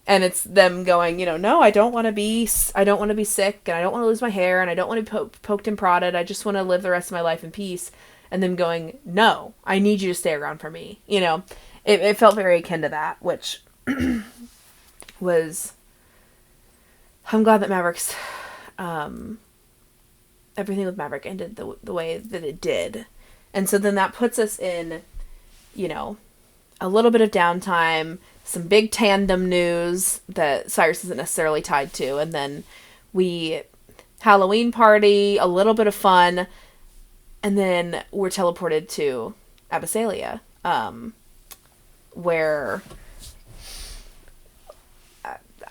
And it's them going, no, I don't want to be sick, and I don't want to lose my hair, and I don't want to be poked and prodded. I just want to live the rest of my life in peace. And them going, no, I need you to stay around for me. It felt very akin to that, which was... I'm glad that Maverick's... everything with Maverick ended the way that it did. And so then that puts us in, a little bit of downtime, some big tandem news that Cyrus isn't necessarily tied to, and then we Halloween party, a little bit of fun, and then we're teleported to Abyssalia, where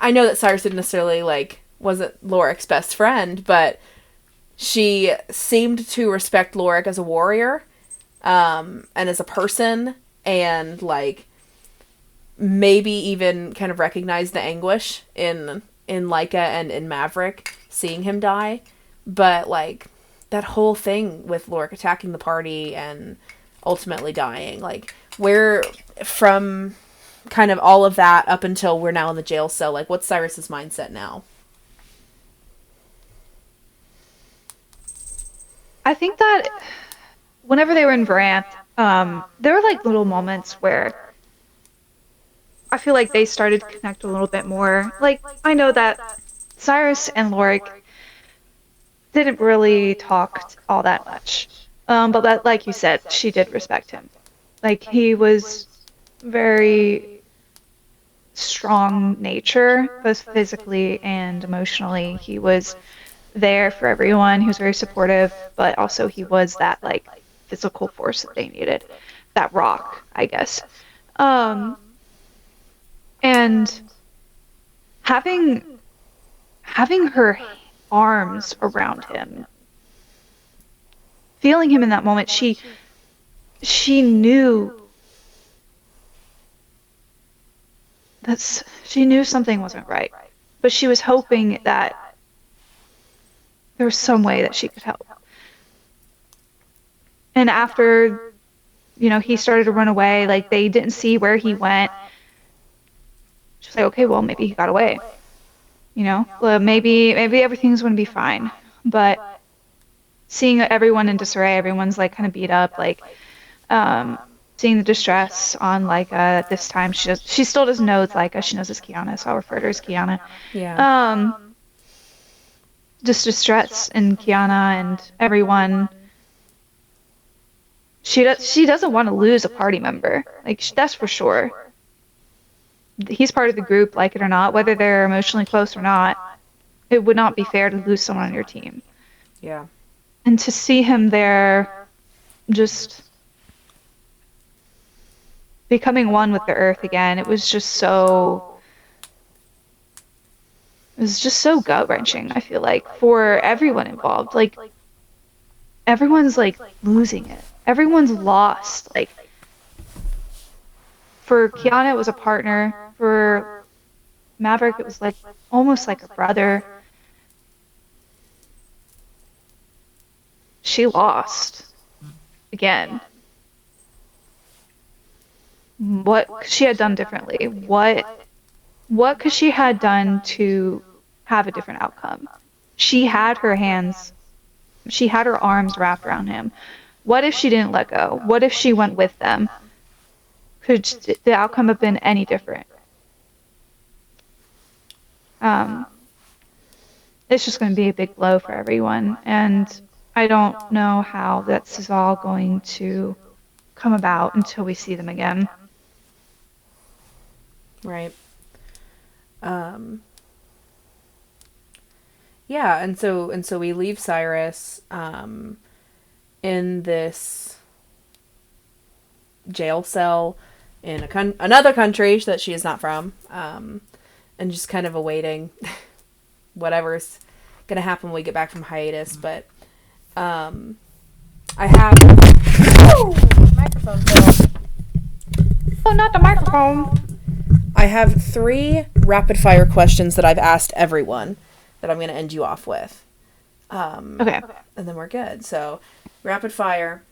I know that Cyrus didn't necessarily, like, wasn't Loric's best friend, but she seemed to respect Loric as a warrior, and as a person, and, like, maybe even kind of recognize the anguish in Laika and in Maverick, seeing him die. But, like, that whole thing with Loric attacking the party and ultimately dying, like, where from kind of all of that up until we're now in the jail cell, like, what's Cyrus's mindset now? I think that whenever they were in Varanth, there were like little moments where I feel like they started to connect a little bit more. Like, I know that Cyrus and Loric didn't really talk all that much. But that, like you said, she did respect him. Like, he was very strong nature, both physically and emotionally. He was there for everyone. He was very supportive, but also he was that, like, physical force that they needed. That rock, I guess. And having her arms around him, feeling him in that moment, she knew she knew something wasn't right, but she was hoping that there was some way that she could help. And after, he started to run away, like, they didn't see where he went. She's like, okay, well, maybe he got away. Well, maybe everything's going to be fine. But seeing everyone in disarray, everyone's, like, kind of beat up, like, seeing the distress on Laika this time, she still doesn't know it's Laika. She knows it's Kiana, so I'll refer to her as Kiana. Yeah. Just distress in Kiana and everyone. She doesn't want to lose a party member. Like, that's for sure. He's part of the group, like it or not, whether they're emotionally close or not. It would not be fair to lose someone on your team. Yeah. And to see him there, just becoming one with the earth again, it was just so gut-wrenching, I feel like, for everyone involved. Like, everyone's, like, losing it. Everyone's lost. Like, for Kiana, it was a partner. For Maverick, it was, like, almost like a brother. She lost. Again. What could she have done differently? What could she have done to have a different outcome? She had her arms wrapped around him. What if she didn't let go? What if she went with them? Could the outcome have been any different? It's just going to be a big blow for everyone, and I don't know how this is all going to come about until we see them again. Right. Yeah, and so we leave Cyrus in this jail cell in another country that she is not from, and just kind of awaiting whatever's gonna happen when we get back from hiatus. But I have microphone failed. Oh, not the microphone. I have 3 rapid fire questions that I've asked everyone that I'm going to end you off with. Okay. And then we're good. So, rapid fire.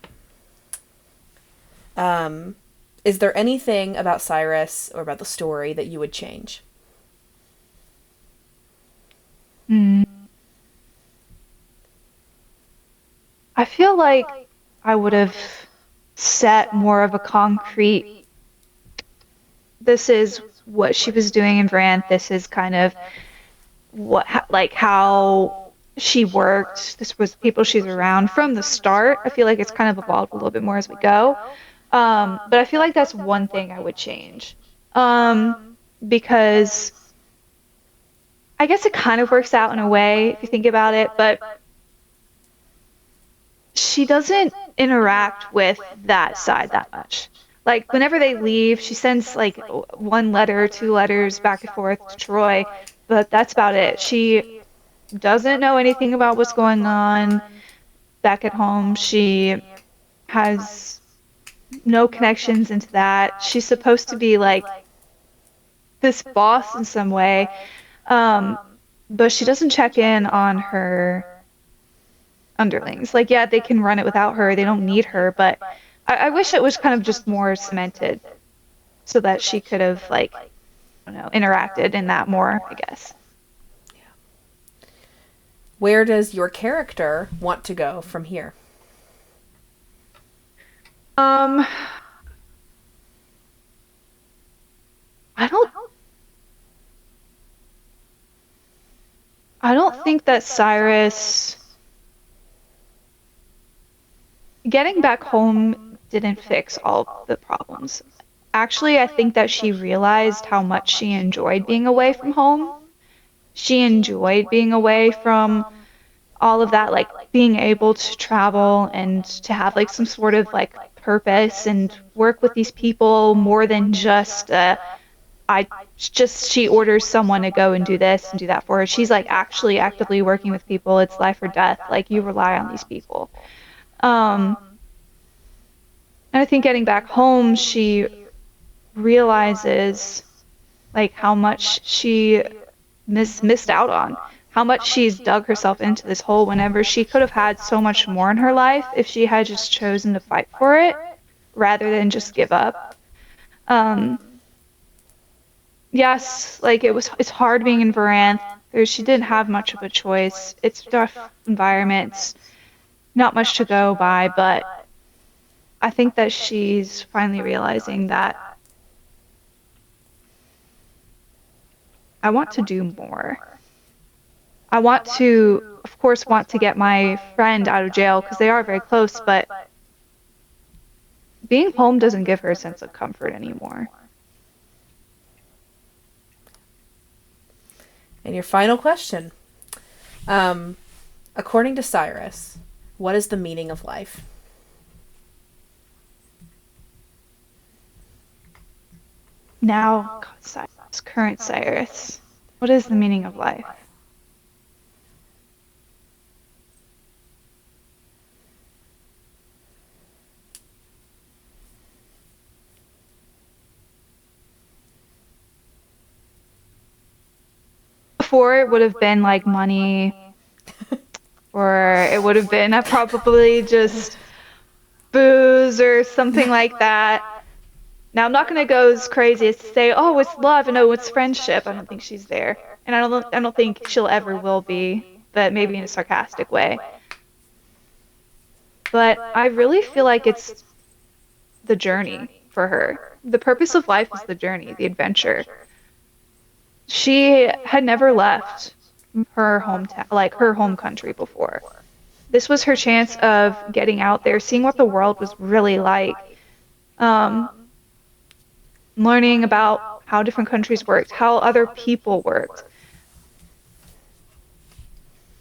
Is there anything about Cyrus or about the story that you would change? I feel like I would have set more of a concrete, this is what she was doing in Varanth, this is kind of how she worked, this was people she's around from the start. I feel like it's kind of evolved a little bit more as we go. But I feel like that's one thing I would change. Because I guess it kind of works out in a way if you think about it, but she doesn't interact with that side that much. Like whenever they leave, she sends like one letter, two letters back and forth to Troy, but that's about it. She doesn't know anything about what's going on back at home. She has no connections into that. She's supposed to be like this boss in some way, um, but she doesn't check in on her underlings. Like, yeah, they can run it without her. They don't need her, but I wish it was kind of just more cemented so that she could have, like, I don't know, interacted in that more, I guess. Where does your character want to go from here? Um, I don't I don't think that Cyrus getting back home didn't fix all the problems. Actually, I think that she realized how much she enjoyed being away from home. She enjoyed being away from all of that, like being able to travel and to have like some sort of like purpose and work with these people more than just I just she orders someone to go and do this and do that for her. She's like actually actively working with people. It's life or death. Like you rely on these people. Um, and I think getting back home, she realizes like how much she missed out on, how much she's dug herself into this hole whenever she could have had so much more in her life if she had just chosen to fight for it rather than just give up. Um, yes, like it's hard being in Varanth. She didn't have much of a choice. It's a tough environment. It's not much to go by, but I think that she's finally realizing that I want to do more. I want to, of course, want to get my friend out of jail because they are very close, but being home doesn't give her a sense of comfort anymore. And your final question. According to Cyrus, what is the meaning of life? Now, Cyrus, current Cyrus, what is the meaning of life? Before it would have been like money, or it would have been probably just booze or something like that. Now I'm not gonna go as crazy as to say, oh, it's love and oh, it's friendship. I don't think she's there, and I don't think she'll ever will be, but maybe in a sarcastic way. But I really feel like it's the journey for her. The purpose of life is the journey, the adventure. She had never left her hometown, like her home country before. This was her chance of getting out there, seeing what the world was really like, learning about how different countries worked, how other people worked.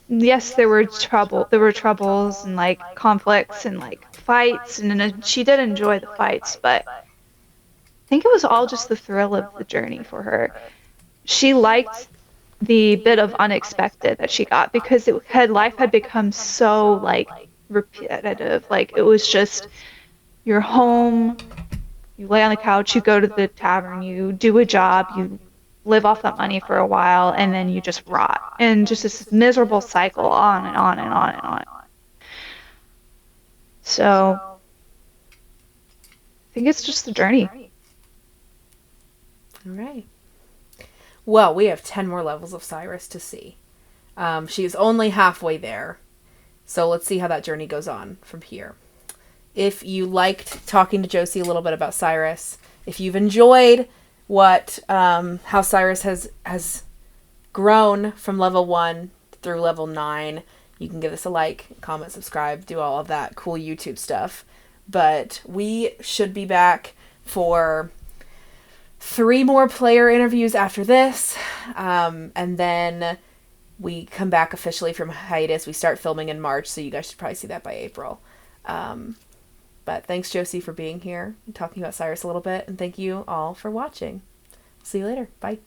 Yes, there were troubles and like conflicts and like fights, and she did enjoy the fights, but I think it was all just the thrill of the journey for her. She liked the bit of unexpected that she got because life had become so like repetitive. Like it was just you're home, you lay on the couch, you go to the tavern, you do a job, you live off that money for a while, and then you just rot. And just this miserable cycle on and on and on and on and on. So I think it's just the journey. All right. Well, we have 10 more levels of Cyrus to see. She's only halfway there. So let's see how that journey goes on from here. If you liked talking to Josie a little bit about Cyrus, if you've enjoyed how Cyrus has grown from level 1 through level 9, you can give us a like, comment, subscribe, do all of that cool YouTube stuff. but we should be back for 3 more player interviews after this, and then we come back officially from hiatus. We start filming in March, so you guys should probably see that by April. But thanks, Josie, for being here and talking about Cyrus a little bit, and thank you all for watching. See you later. Bye.